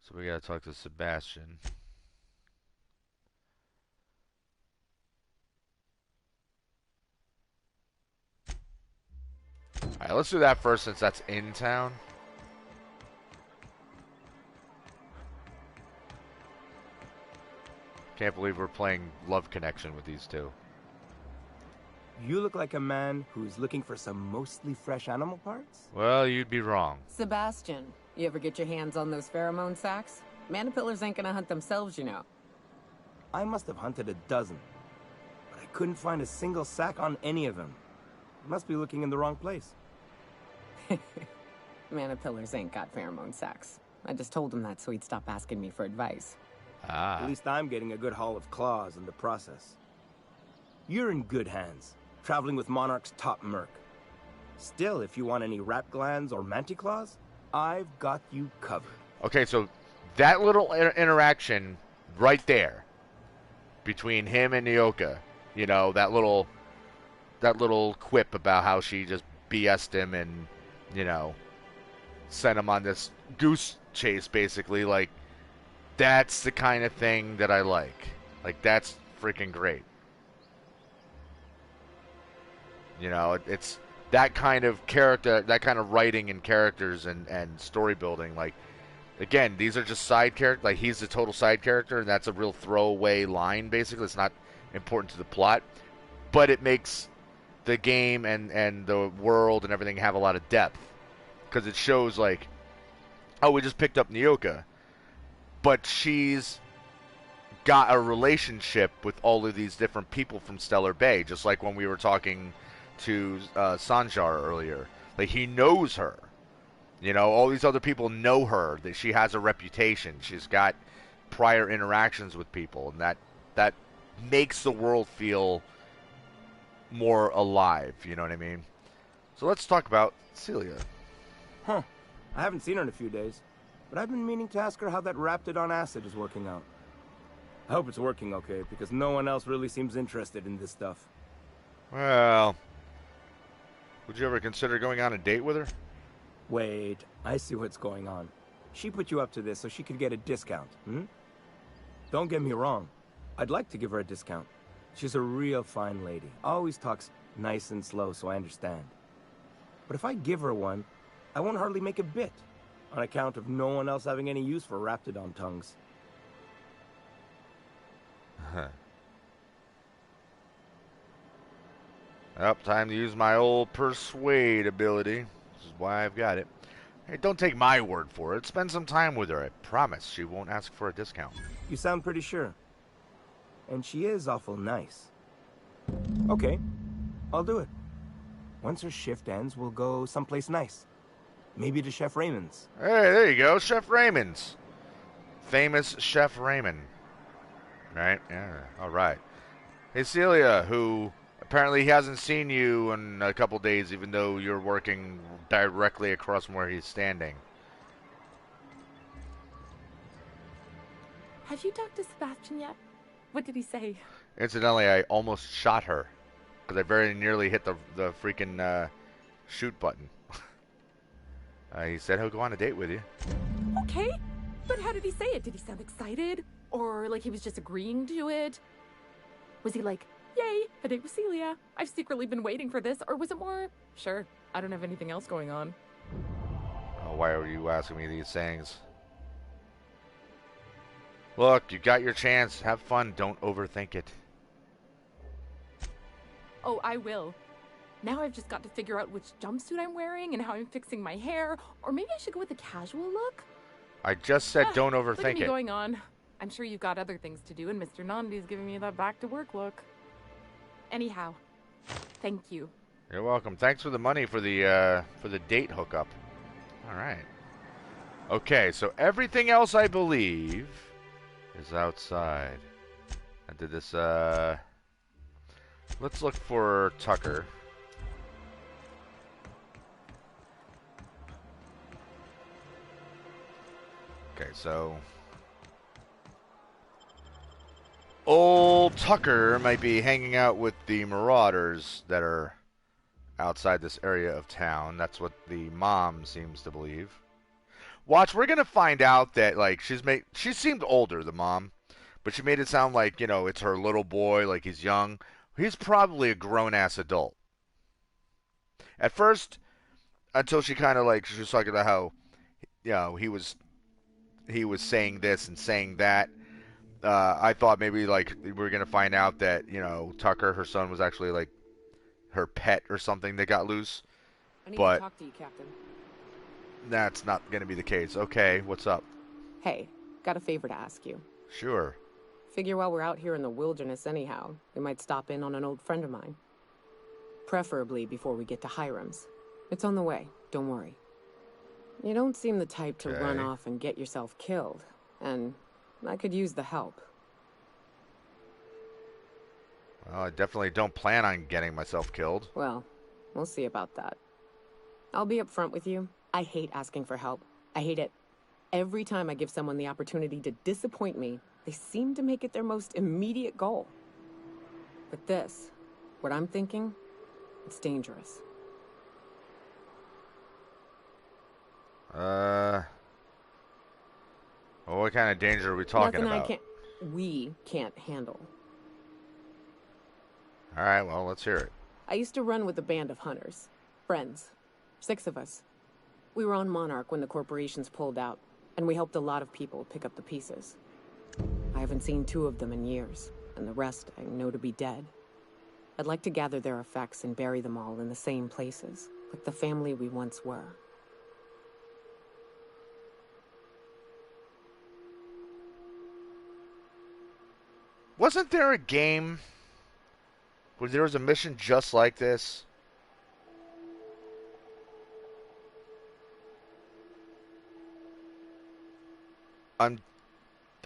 So we gotta talk to Sebastian. Alright, let's do that first since that's in town. Can't believe we're playing Love Connection with these two. You look like a man who's looking for some mostly fresh animal parts? Well, you'd be wrong. Sebastian, you ever get your hands on those pheromone sacs? Manipillars ain't gonna hunt themselves, you know. I must have hunted a dozen, but I couldn't find a single sack on any of them. You must be looking in the wrong place. Manipillars ain't got pheromone sacs. I just told him that so he'd stop asking me for advice. At least I'm getting a good haul of claws in the process. You're in good hands, traveling with Monarch's top merc. Still, if you want any rat glands or manticlaws, I've got you covered. Okay, so that little interaction right there between him and Nyoka, you know, that little quip about how she just BS'd him and, you know, sent him on this goose chase, basically, like, that's the kind of thing that I like. Like, that's freaking great. You know, it's that kind of character, that kind of writing and characters and story building. Like, again, these are just side characters. Like, he's the total side character, and that's a real throwaway line, basically. It's not important to the plot. But it makes the game and the world and everything have a lot of depth. Because it shows, like, oh, we just picked up Nyoka. But she's got a relationship with all of these different people from Stellar Bay, just like when we were talking to Sanjar earlier. Like, he knows her. You know, all these other people know her, that she has a reputation. She's got prior interactions with people, and that makes the world feel more alive, you know what I mean? So let's talk about Celia. Huh. I haven't seen her in a few days. But I've been meaning to ask her how that Raptidon acid is working out. I hope it's working okay, because no one else really seems interested in this stuff. Well, would you ever consider going on a date with her? Wait, I see what's going on. She put you up to this so she could get a discount, hmm? Don't get me wrong. I'd like to give her a discount. She's a real fine lady. Always talks nice and slow, so I understand. But if I give her one, I won't hardly make a bit. On account of no one else having any use for Raptidon tongues. Well, time to use my old persuade ability. This is why I've got it. Hey, don't take my word for it. Spend some time with her. I promise she won't ask for a discount. You sound pretty sure. And she is awful nice. Okay, I'll do it. Once her shift ends, we'll go someplace nice. Maybe to Chef Raymond's. Hey, there you go, Chef Raymond's. Famous Chef Raymond. Right? Yeah, all right. Hey, Celia, who apparently he hasn't seen you in a couple days, even though you're working directly across from where he's standing. Have you talked to Sebastian yet? What did he say? Incidentally, I almost shot her because I very nearly hit the freaking shoot button. He said he'll go on a date with you. Okay, but how did he say it? Did he sound excited? Or like he was just agreeing to it? Was he like, yay, a date with Celia. I've secretly been waiting for this. Or was it more, sure, I don't have anything else going on? Oh, why are you asking me these things? Look, you got your chance. Have fun. Don't overthink it. Oh, I will. Now I've just got to figure out which jumpsuit I'm wearing and how I'm fixing my hair. Or maybe I should go with a casual look? I just said don't Look at overthink me it. going on. I'm sure you've got other things to do, and Mr. Nandi's giving me that back-to-work look. Anyhow, thank you. You're welcome. Thanks for the money for the date hookup. All right. Okay, so everything else, I believe, is outside. I did this, let's look for Tucker. Okay, so old Tucker might be hanging out with the marauders that are outside this area of town. That's what the mom seems to believe. Watch, we're gonna find out that like she seemed older, the mom, but she made it sound like, you know, it's her little boy, like he's young. He's probably a grown-ass adult. At first, until she kind of like she was talking about how, you know, he was saying this and saying that. I thought maybe like we were gonna find out that, you know, Tucker, her son, was actually like her pet or something that got loose. I need But to talk to you, Captain. that's not gonna be the case. Okay, what's up? Hey, got a favor to ask you. Sure. Figure while we're out here in the wilderness anyhow, we might stop in on an old friend of mine. Preferably before we get to Hiram's. It's on the way, don't worry. You don't seem the type to run off and get yourself killed, and I could use the help. Well, I definitely don't plan on getting myself killed. Well, we'll see about that. I'll be upfront with you. I hate asking for help. I hate it. Every time I give someone the opportunity to disappoint me, they seem to make it their most immediate goal. But this, what I'm thinking, it's dangerous. Well, what kind of danger are we talking about? We can't handle. All right, well, let's hear it. I used to run with a band of hunters. Friends. 6 of us. We were on Monarch when the corporations pulled out, and we helped a lot of people pick up the pieces. I haven't seen 2 of them in years, and the rest I know to be dead. I'd like to gather their effects and bury them all in the same places, like the family we once were. Wasn't there a game where there was a mission just like this?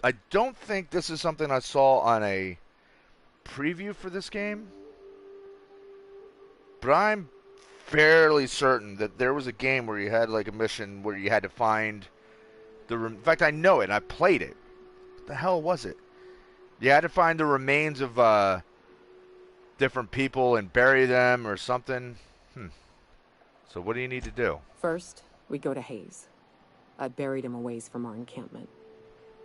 I don't think this is something I saw on a preview for this game, but I'm fairly certain that there was a game where you had like a mission where you had to find in fact, I know it. I played it. What the hell was it? You had to find the remains of different people and bury them or something. So what do you need to do? First, we go to Hayes. I buried him a ways from our encampment.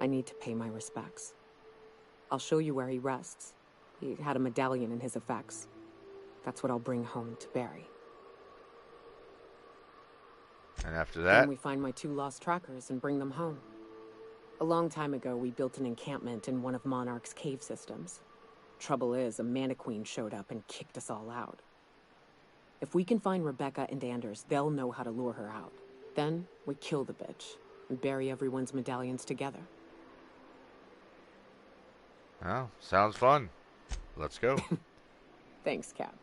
I need to pay my respects. I'll show you where he rests. He had a medallion in his effects. That's what I'll bring home to bury. And after that? Then we find my 2 lost trackers and bring them home. A long time ago, we built an encampment in one of Monarch's cave systems. Trouble is, a Mantiqueen showed up and kicked us all out. If we can find Rebecca and Anders, they'll know how to lure her out. Then, we kill the bitch and bury everyone's medallions together. Oh, sounds fun. Let's go. Thanks, Cap.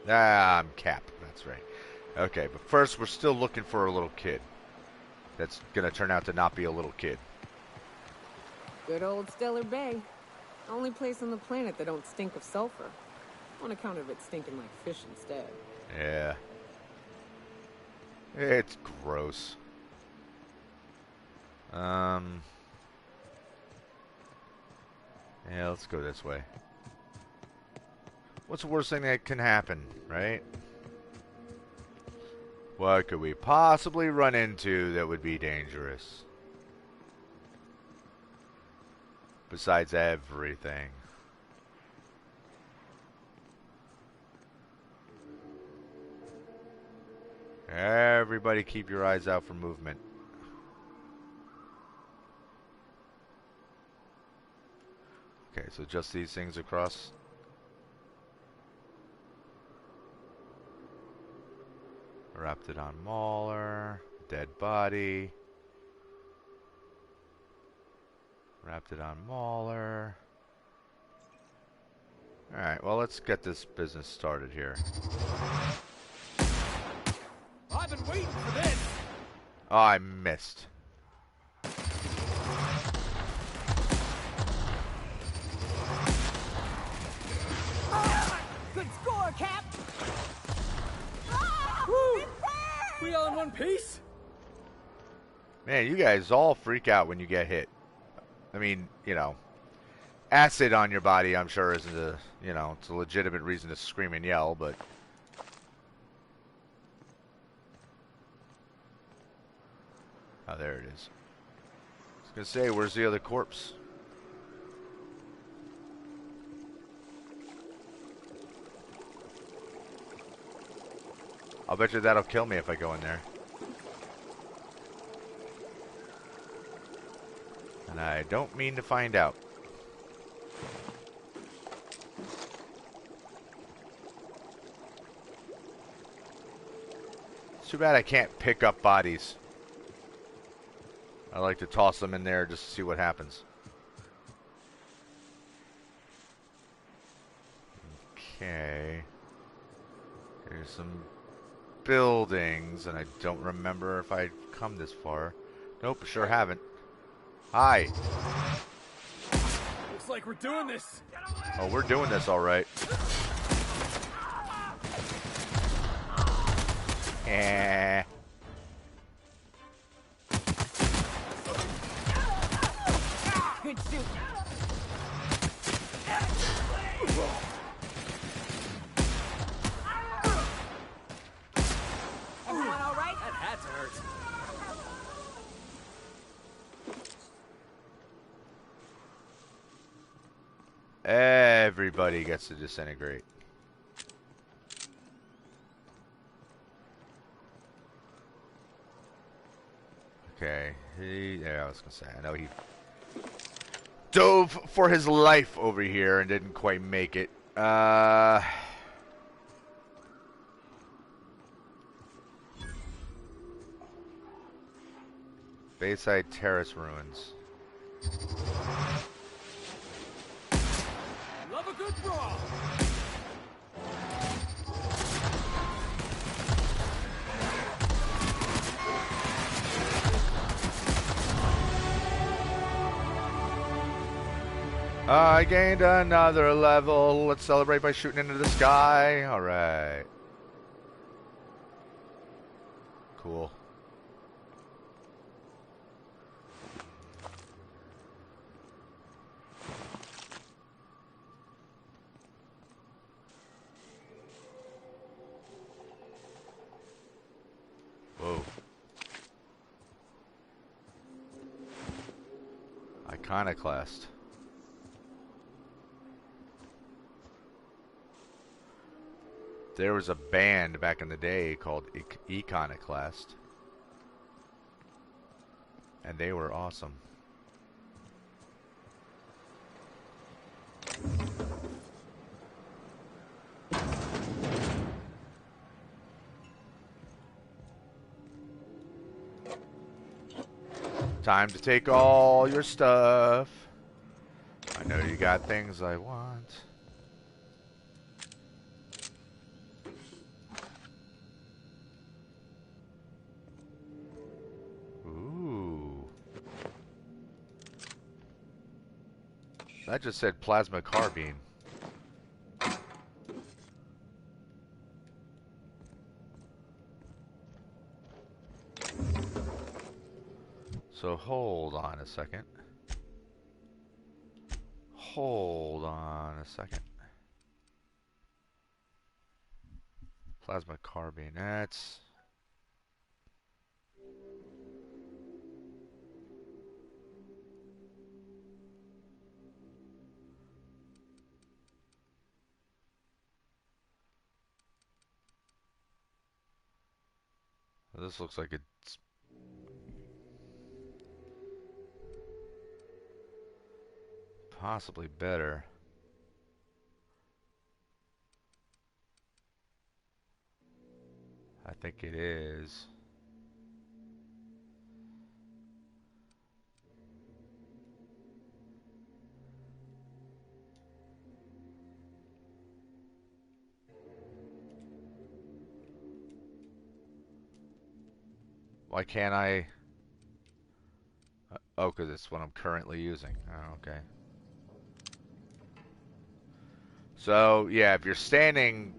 I'm Cap. That's right. Okay, but first we're still looking for a little kid. That's going to turn out to not be a little kid. Good old Stellar Bay. Only place on the planet that don't stink of sulfur. On account of it stinking like fish instead. Yeah. It's gross. Yeah, let's go this way. What's the worst thing that can happen, right? What could we possibly run into that would be dangerous? Besides everything. Everybody keep your eyes out for movement. Okay, so just these things across. Wrapped it on Mauler. Dead body. Wrapped it on Mauler. Alright, well, let's get this business started here. I've been waiting for this! Oh, I missed. Good score, Cap! Woo! We all in one piece? Man, you guys all freak out when you get hit. I mean, you know, acid on your body, I'm sure, isn't a, you know, it's a legitimate reason to scream and yell, but... Oh, there it is. I was gonna say, where's the other corpse? I'll bet you that'll kill me if I go in there. And I don't mean to find out. It's too bad I can't pick up bodies. I like to toss them in there just to see what happens. Okay. Here's some buildings, and I don't remember if I'd come this far. Nope, sure haven't. Hi. Looks like we're doing this. Oh, we're doing this all right. Eh. Good shoot. Everyone all right? That had to hurt. Everybody gets to disintegrate. Okay. Yeah, I was gonna say. I know he dove for his life over here and didn't quite make it. Bayside Terrace ruins. Love a good brawl. I gained another level. Let's celebrate by shooting into the sky. Alright. Cool. Whoa. Iconoclast. There was a band back in the day called Iconoclast. And they were awesome. Time to take all your stuff. I know you got things I want. Ooh. That just said plasma carbine. So hold on a second. Hold on a second. Plasma carbine. That's... This looks like it's possibly better. I think it is. Why can't I? Oh, because it's what I'm currently using. Oh, okay. So, yeah, if you're standing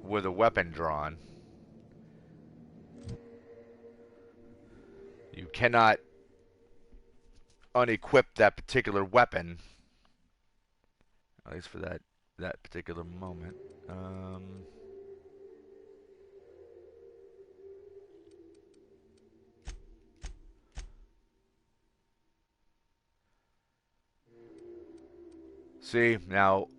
with a weapon drawn, you cannot unequip that particular weapon, at least for that particular moment. See, now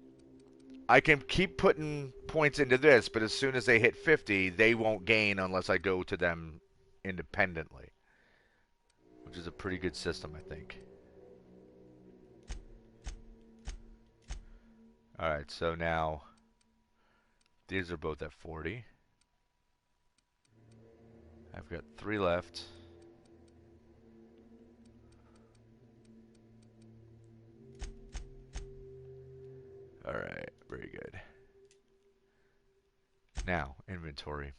I can keep putting points into this, but as soon as they hit 50, they won't gain unless I go to them independently, which is a pretty good system, I think. Alright, so now these are both at 40. I've got 3 left. Alright, very good. Now, inventory.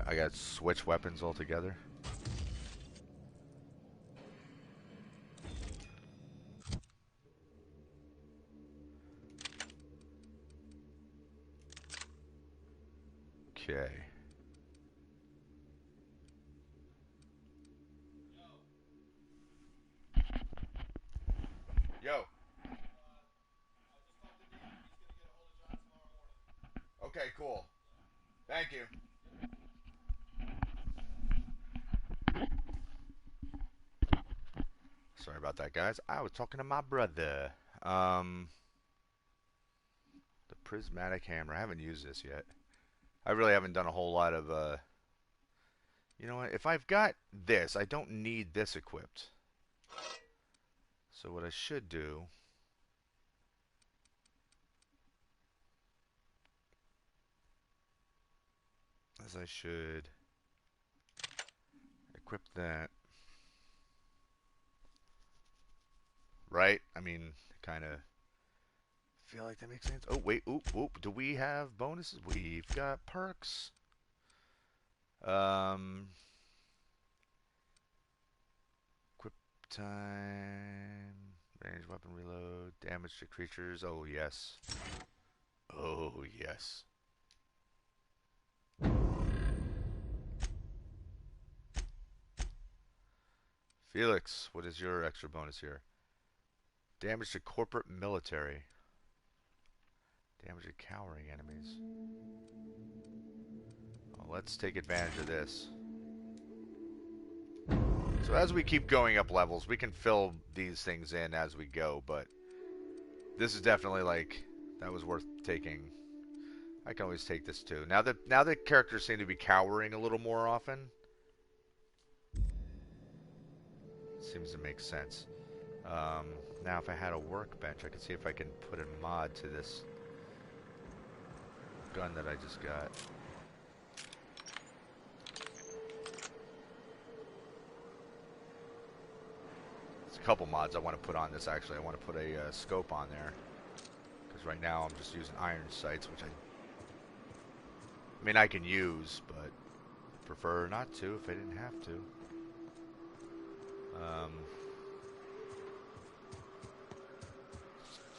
I got to switch weapons altogether. Okay. Yo. Okay, cool. Thank you. Sorry about that, guys. I was talking to my brother. The prismatic hammer. I haven't used this yet. I really haven't done a whole lot of, You know what? If I've got this, I don't need this equipped. So what I should do is I should equip that. Right? I mean, kind of feel like that makes sense. Oh, wait. Oop. Do we have bonuses? We've got perks. Equip time. Range weapon reload. Damage to creatures. Oh, yes. Oh, yes. Felix, what is your extra bonus here? Damage to corporate military. Damage to cowering enemies. Well, let's take advantage of this. So as we keep going up levels, we can fill these things in as we go, but this is definitely like, that was worth taking. I can always take this too. Now that characters seem to be cowering a little more often, seems to make sense. Now if I had a workbench, I could see if I can put a mod to this gun that I just got. There's a couple mods I want to put on this actually. I want to put a scope on there. Because right now I'm just using iron sights, which I mean I can use, but prefer not to if I didn't have to.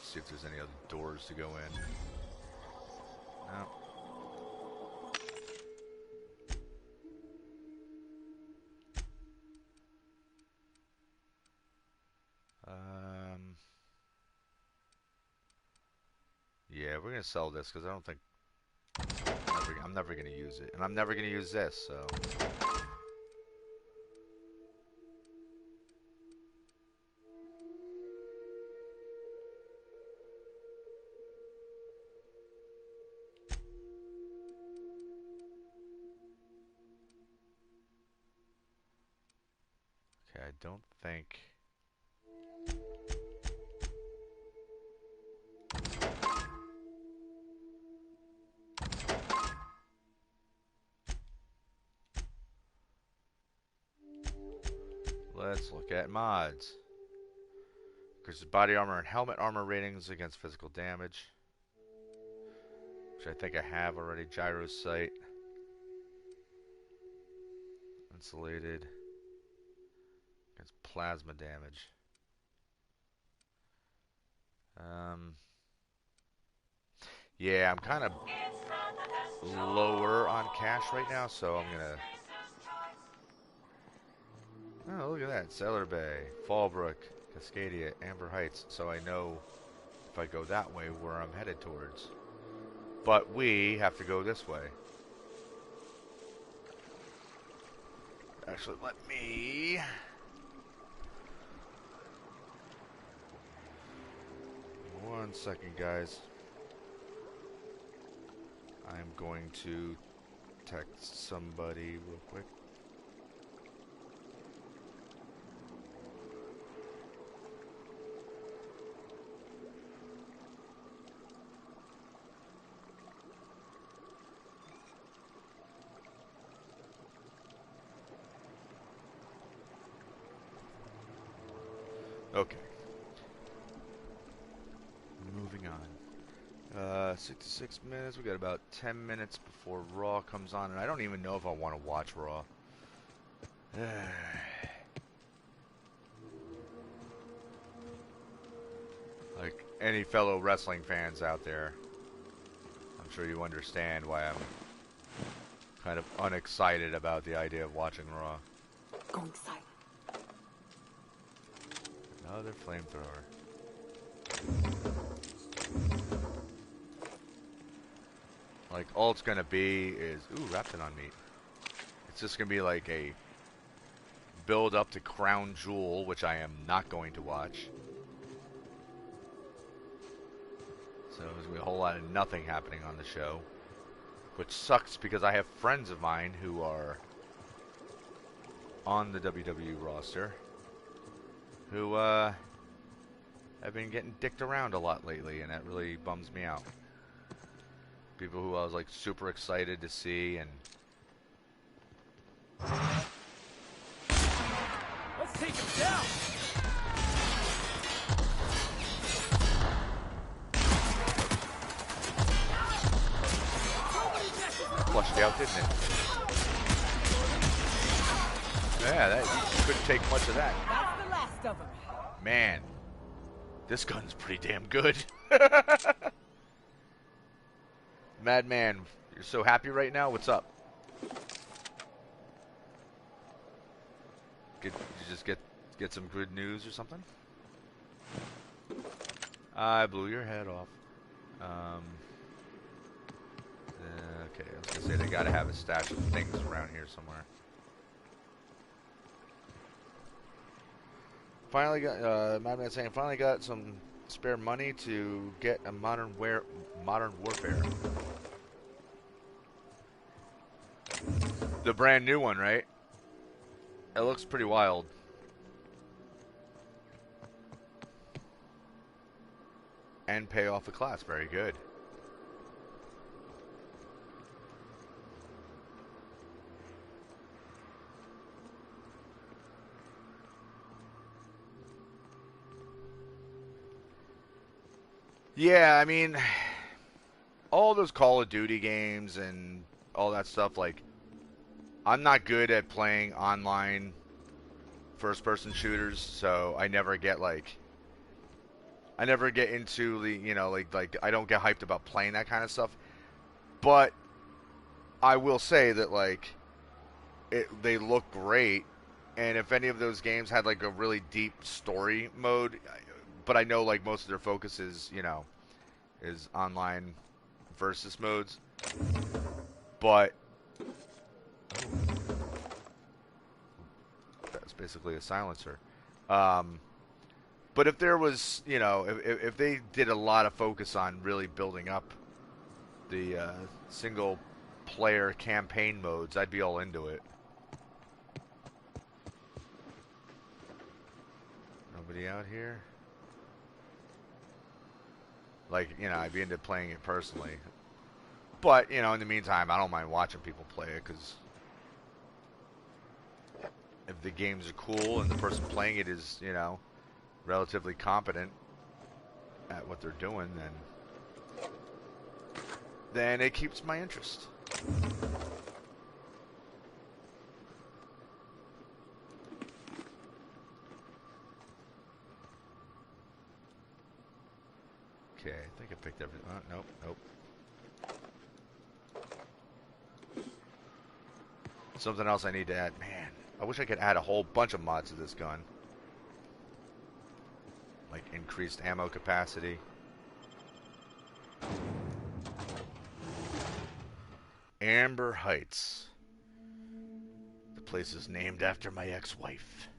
See if there's any other doors to go in. No. Yeah, we're gonna sell this because I don't think I'm never gonna use it, and I'm never gonna use this. So. Okay, I don't think. Let's look at mods. Increases body armor and helmet armor ratings against physical damage. which I think I have already. Gyro sight. Insulated. Against plasma damage. Yeah, I'm kind of lower on cash right now, so I'm gonna... Oh, look at that. Sailor Bay, Fallbrook, Cascadia, Amber Heights. So I know if I go that way where I'm headed towards. But we have to go this way. Actually, let me... One second, guys. I'm going to text somebody real quick. Okay. Moving on. 66 minutes. We got about 10 minutes before Raw comes on, and I don't even know if I want to watch Raw. Like any fellow wrestling fans out there, I'm sure you understand why I'm kind of unexcited about the idea of watching Raw. Going silent. Another flamethrower. Like, all it's gonna be is... Ooh, Raptor on meat. It's just gonna be like a build up to Crown Jewel, which I am not going to watch. So there's gonna be a whole lot of nothing happening on the show. Which sucks because I have friends of mine who are on the WWE roster who have been getting dicked around a lot lately, and that really bums me out. People who I was like super excited to see, and Let's take him down. flushed out, didn't it? Yeah, that you couldn't take much of that. That's the last of them. Man, this gun's pretty damn good. Madman, you're so happy right now? What's up? Did you just get some good news or something? I blew your head off. Okay, I was gonna say they gotta have a stash of things around here somewhere. Finally got Madman saying finally got some spare money to get a modern warfare. The brand new one, right? It looks pretty wild. And pay off the class, very good. Yeah, I mean, all those Call of Duty games and all that stuff, like, I'm not good at playing online first-person shooters, so I never get, like, I never get into the, you know, like I don't get hyped about playing that kind of stuff. But I will say that, like, they look great, and if any of those games had, like, a really deep story mode, but I know, like, most of their focus is, you know, is online versus modes. But that's basically a silencer. But if there was, you know, if they did a lot of focus on really building up the single player campaign modes, I'd be all into it. Nobody out here? Like, you know, I'd be into playing it personally. But, you know, in the meantime, I don't mind watching people play it, because if the games are cool and the person playing it is, you know, relatively competent at what they're doing, then it keeps my interest. Okay, I think I picked everything. Oh, nope, nope. Something else I need to add. Man, I wish I could add a whole bunch of mods to this gun. Like increased ammo capacity. Amber Heights. The place is named after my ex-wife.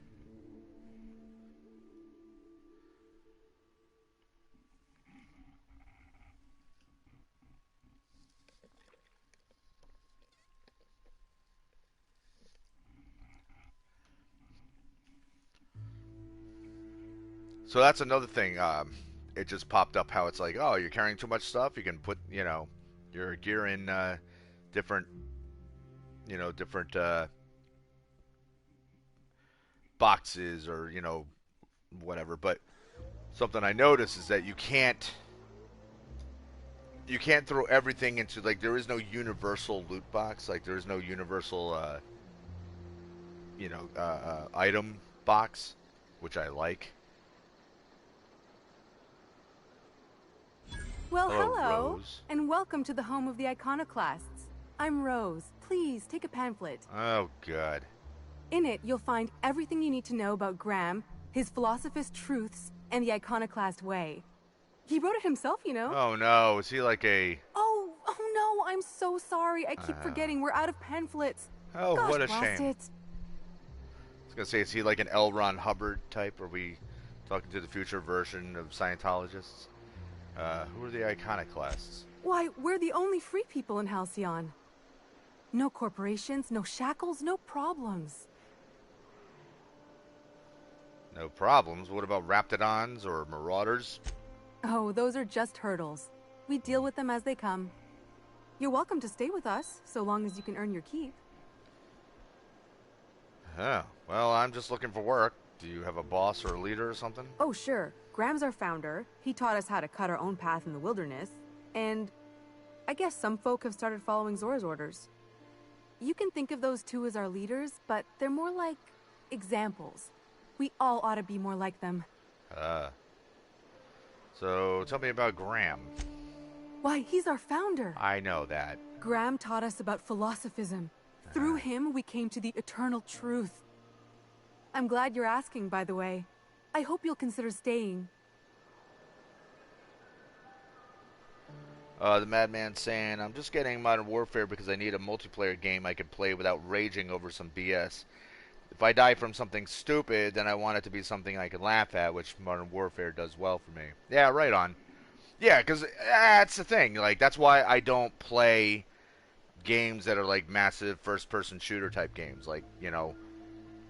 So that's another thing. It just popped up how it's like, oh, you're carrying too much stuff. You can put, your gear in different, different boxes or, whatever. But something I noticed is that you can't throw everything into, like, there is no universal loot box. Like, there is no universal, item box, which I like. Well, Hello, hello, Rose. and welcome to the home of the iconoclasts. I'm Rose. Please take a pamphlet. Oh, God. In it, you'll find everything you need to know about Graham, his philosophist truths, and the iconoclast way. He wrote it himself, you know. Oh, no. Is he like a... Oh no, I'm so sorry. I keep forgetting. We're out of pamphlets. Oh, Gosh, what a blast shame. it. I was going to say, is he like an L. Ron Hubbard type? Are we talking to the future version of Scientologists? Who are the iconoclasts? Why, we're the only free people in Halcyon. No corporations, no shackles, no problems. No problems. What about Raptidons or Marauders? Oh, those are just hurdles. We deal with them as they come. You're welcome to stay with us, so long as you can earn your keep. Oh, well, I'm just looking for work. Do you have a boss or a leader or something? Oh, sure. Graham's our founder. He taught us how to cut our own path in the wilderness. And I guess some folk have started following Zora's orders. You can think of those two as our leaders, but they're more like examples. We all ought to be more like them. So tell me about Graham. Why, he's our founder. I know that. Graham taught us about philosophism. Through him, we came to the eternal truth. I'm glad you're asking, by the way. I hope you'll consider staying. The Madman's saying, I'm just getting Modern Warfare because I need a multiplayer game I can play without raging over some BS. If I die from something stupid, then I want it to be something I can laugh at, which Modern Warfare does well for me. Yeah, right on. Yeah, because that's the thing. Like, that's why I don't play games that are like massive first-person shooter type games. Like,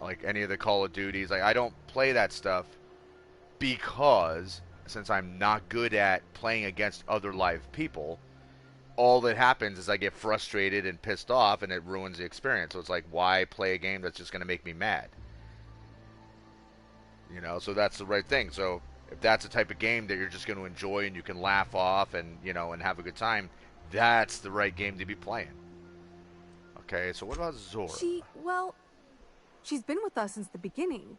like any of the Call of Duties. Like, I don't play that stuff because, since I'm not good at playing against other live people, all that happens is I get frustrated and pissed off, and it ruins the experience. So it's like, why play a game that's just going to make me mad? So that's the right thing. So if that's the type of game that you're just going to enjoy and you can laugh off and, and have a good time, that's the right game to be playing. Okay, so what about Zora? She's been with us since the beginning.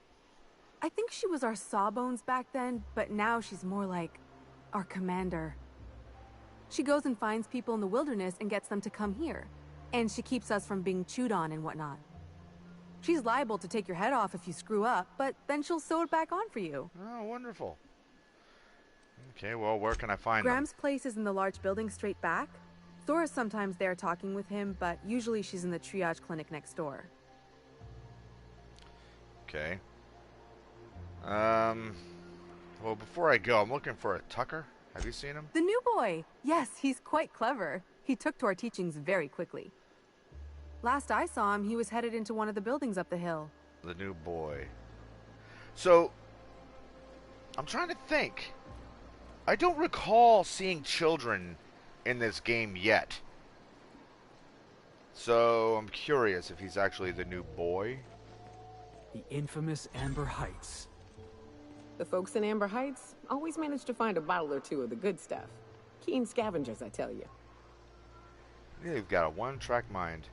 I think she was our sawbones back then, but now she's more like our commander. She goes and finds people in the wilderness and gets them to come here. And she keeps us from being chewed on and whatnot. She's liable to take your head off if you screw up, but then she'll sew it back on for you. Oh, wonderful. Okay, well, where can I find Graham's place is in the large building straight back. Zora's sometimes there talking with him, but usually she's in the triage clinic next door. Okay. Well, before I go, I'm looking for a Tucker. Have you seen him? The new boy! Yes, he's quite clever. He took to our teachings very quickly. Last I saw him, he was headed into one of the buildings up the hill. The new boy. So, I'm trying to think. I don't recall seeing children in this game yet. So, I'm curious if he's actually the new boy. The infamous Amber Heights. The folks in Amber Heights always manage to find a bottle or two of the good stuff. Keen scavengers, I tell you. Yeah, you've got a one-track mind.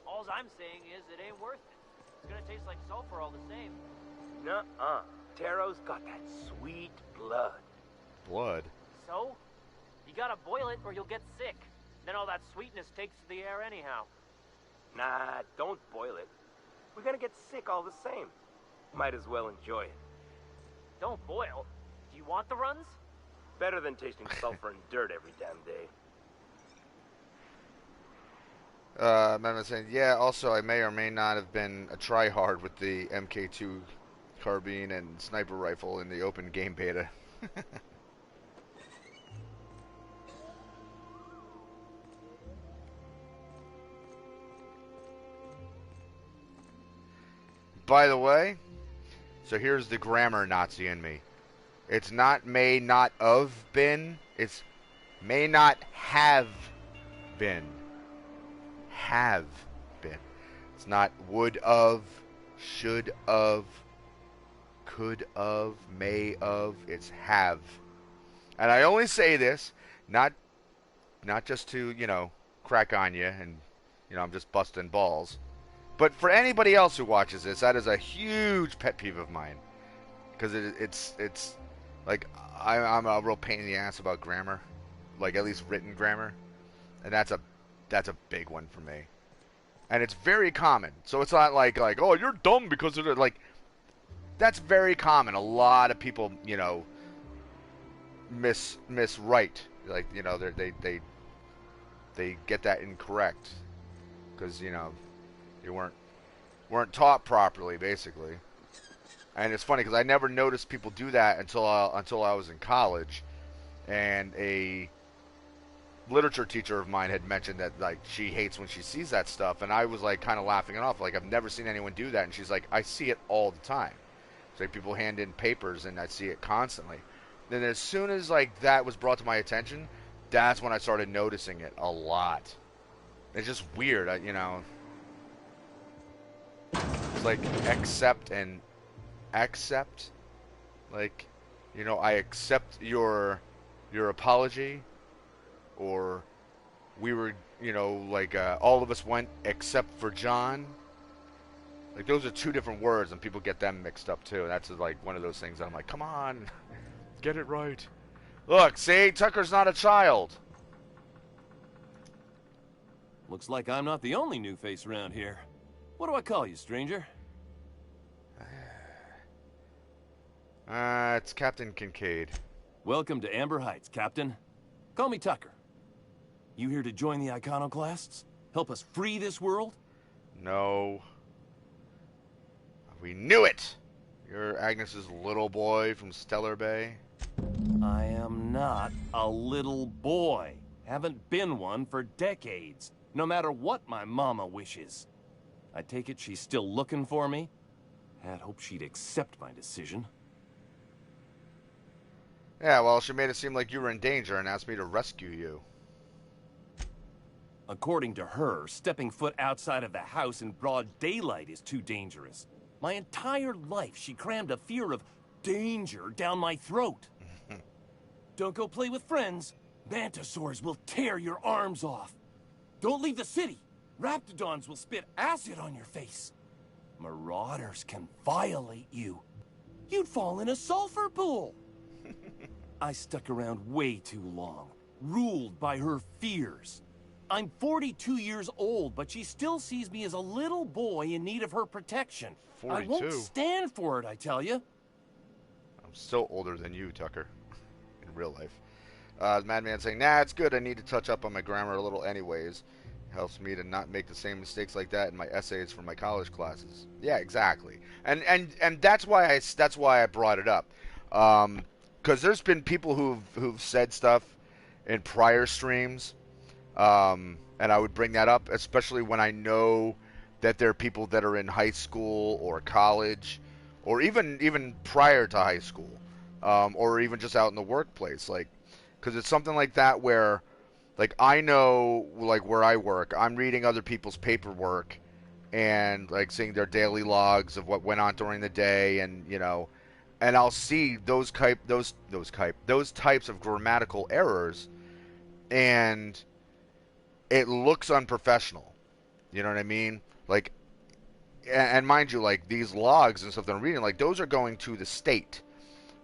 Alls I'm saying is it ain't worth it. It's gonna taste like sulfur all the same. Nuh-uh. Taro's got that sweet blood. Blood? So? You gotta boil it or you'll get sick. Then all that sweetness takes to the air anyhow. Nah, don't boil it. We're gonna get sick all the same. Might as well enjoy it. Don't boil. Do you want the runs? Better than tasting sulfur and dirt every damn day. Man was saying, yeah, also I may or may not have been a tryhard with the MK2 carbine and sniper rifle in the open game beta. By the way, so here's the grammar Nazi in me. It's not may not have been, it's may not have been. Have been. It's not would of, should of, could of, may of, it's have. And I only say this not just to, crack on you and I'm just busting balls. But for anybody else who watches this, that is a huge pet peeve of mine. Because it's like, I'm a real pain in the ass about grammar. Like, at least written grammar. And that's a big one for me. And it's very common. So it's not like oh, you're dumb because of it. Like, that's very common. A lot of people, miswrite. Like, they get that incorrect. Because, you weren't taught properly, basically. And it's funny because I never noticed people do that until I was in college, and a literature teacher of mine had mentioned that like she hates when she sees that stuff, and I was like kind of laughing it off, like I've never seen anyone do that, and she's like, I see it all the time. It's like people hand in papers, and I see it constantly. Then as soon as like that was brought to my attention, that's when I started noticing it a lot. It's just weird, It's like accept and accept. Like, I accept your apology. Or we were, all of us went except for John. Like, those are two different words, and people get them mixed up, too. And that's, like, one of those things that I'm like, come on, get it right. Look, see, Tucker's not a child. Looks like I'm not the only new face around here. What do I call you, stranger? It's Captain Kincaid. Welcome to Amber Heights, Captain. Call me Tucker. You here to join the Iconoclasts? Help us free this world? No. We knew it! You're Agnes's little boy from Stellar Bay? I am not a little boy. Haven't been one for decades, no matter what my mama wishes. I take it she's still looking for me? Had hoped she'd accept my decision. Yeah, well, she made it seem like you were in danger and asked me to rescue you. According to her, stepping foot outside of the house in broad daylight is too dangerous. My entire life, she crammed a fear of danger down my throat. Don't go play with friends. Mantisaurs will tear your arms off. Don't leave the city. Raptidons will spit acid on your face. Marauders can violate you. You'd fall in a sulfur pool. I stuck around way too long, ruled by her fears. I'm 42 years old, but she still sees me as a little boy in need of her protection. 42? I won't stand for it, I tell you. I'm still older than you, Tucker, in real life. Madman saying, nah, it's good. I need to touch up on my grammar a little anyways. Helps me to not make the same mistakes like that in my essays for my college classes. Yeah, exactly. And that's why I brought it up. Because there's been people who've said stuff in prior streams, and I would bring that up, especially when I know that there are people that are in high school or college, or even prior to high school, or even just out in the workplace, like, because it's something like that where, like, I know, like, where I work, I'm reading other people's paperwork, and like seeing their daily logs of what went on during the day, and and I'll see those types of grammatical errors, and it looks unprofessional. You know what I mean? Like, and mind you, like these logs and stuff that I'm reading, like those are going to the state.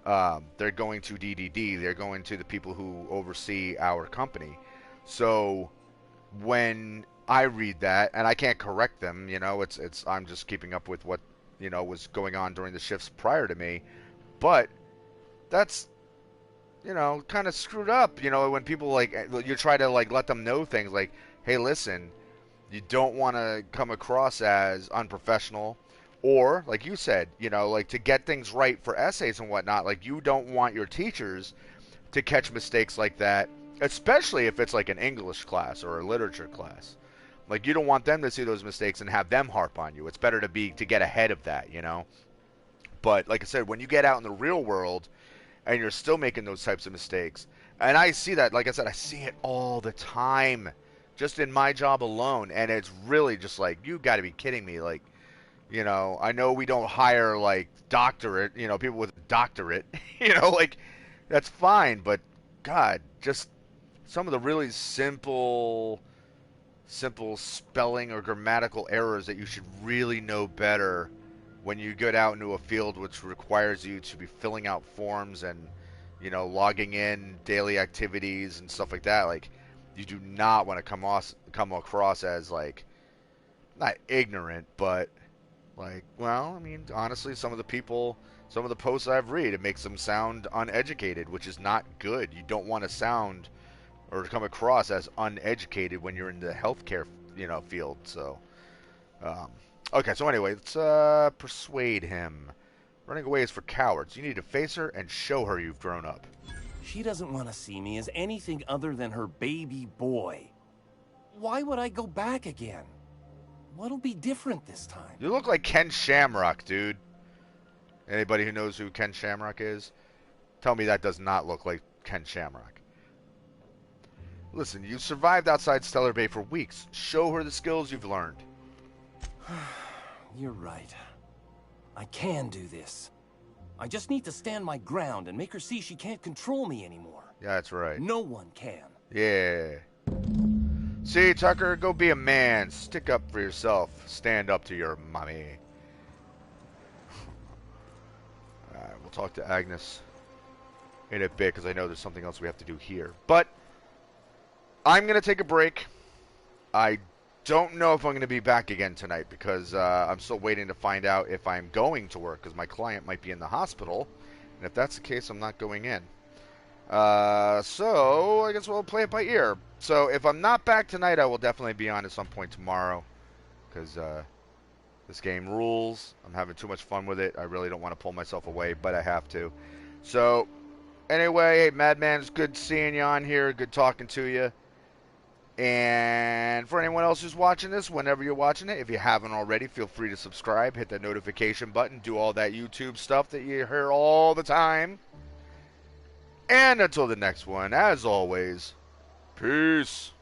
They're going to DDD. They're going to the people who oversee our company. So when I read that, and I can't correct them, you know, it's I'm just keeping up with what, you know, was going on during the shifts prior to me. But that's, you know, kind of screwed up. You know, when people like, you try to like let them know things like, hey, listen, you don't want to come across as unprofessional, or like you said, you know, like to get things right for essays and whatnot. Like you don't want your teachers to catch mistakes like that, especially if it's like an English class or a literature class. Like you don't want them to see those mistakes and have them harp on you. It's better to get ahead of that, you know. But like I said, when you get out in the real world and you're still making those types of mistakes, and I see that, like I said, I see it all the time, just in my job alone, and it's really just like, you got to be kidding me. Like, you know, I know we don't hire like doctorate, you know, people with doctorate, you know, like that's fine, but God, just some of the really simple spelling or grammatical errors that you should really know better when you get out into a field which requires you to be filling out forms and, you know, logging in daily activities and stuff like that. Like, you do not want to come across as like, not ignorant, but like, well, I mean, honestly, some of the posts I've read, it makes them sound uneducated, which is not good. You don't want to sound or come across as uneducated when you're in the healthcare, you know, field. So, okay. So anyway, let's persuade him. Running away is for cowards. You need to face her and show her you've grown up. She doesn't want to see me as anything other than her baby boy. Why would I go back again? What'll be different this time? You look like Ken Shamrock, dude. Anybody who knows who Ken Shamrock is, tell me that does not look like Ken Shamrock. Listen, you've survived outside Stellar Bay for weeks. Show her the skills you've learned. You're right. I can do this. I just need to stand my ground and make her see she can't control me anymore. Yeah, that's right. No one can. Yeah. See, Tucker, go be a man. Stick up for yourself. Stand up to your mommy. Alright, we'll talk to Agnes in a bit, because I know there's something else we have to do here. But I'm going to take a break. I don't know if I'm going to be back again tonight, because I'm still waiting to find out if I'm going to work, because my client might be in the hospital. And if that's the case, I'm not going in. So I guess we'll play it by ear. So if I'm not back tonight, I will definitely be on at some point tomorrow, because this game rules. I'm having too much fun with it. I really don't want to pull myself away, but I have to. So anyway, hey, Madman, it's good seeing you on here. Good talking to you. And for anyone else who's watching this, whenever you're watching it, if you haven't already, feel free to subscribe, hit that notification button, do all that YouTube stuff that you hear all the time. And until the next one, as always, peace.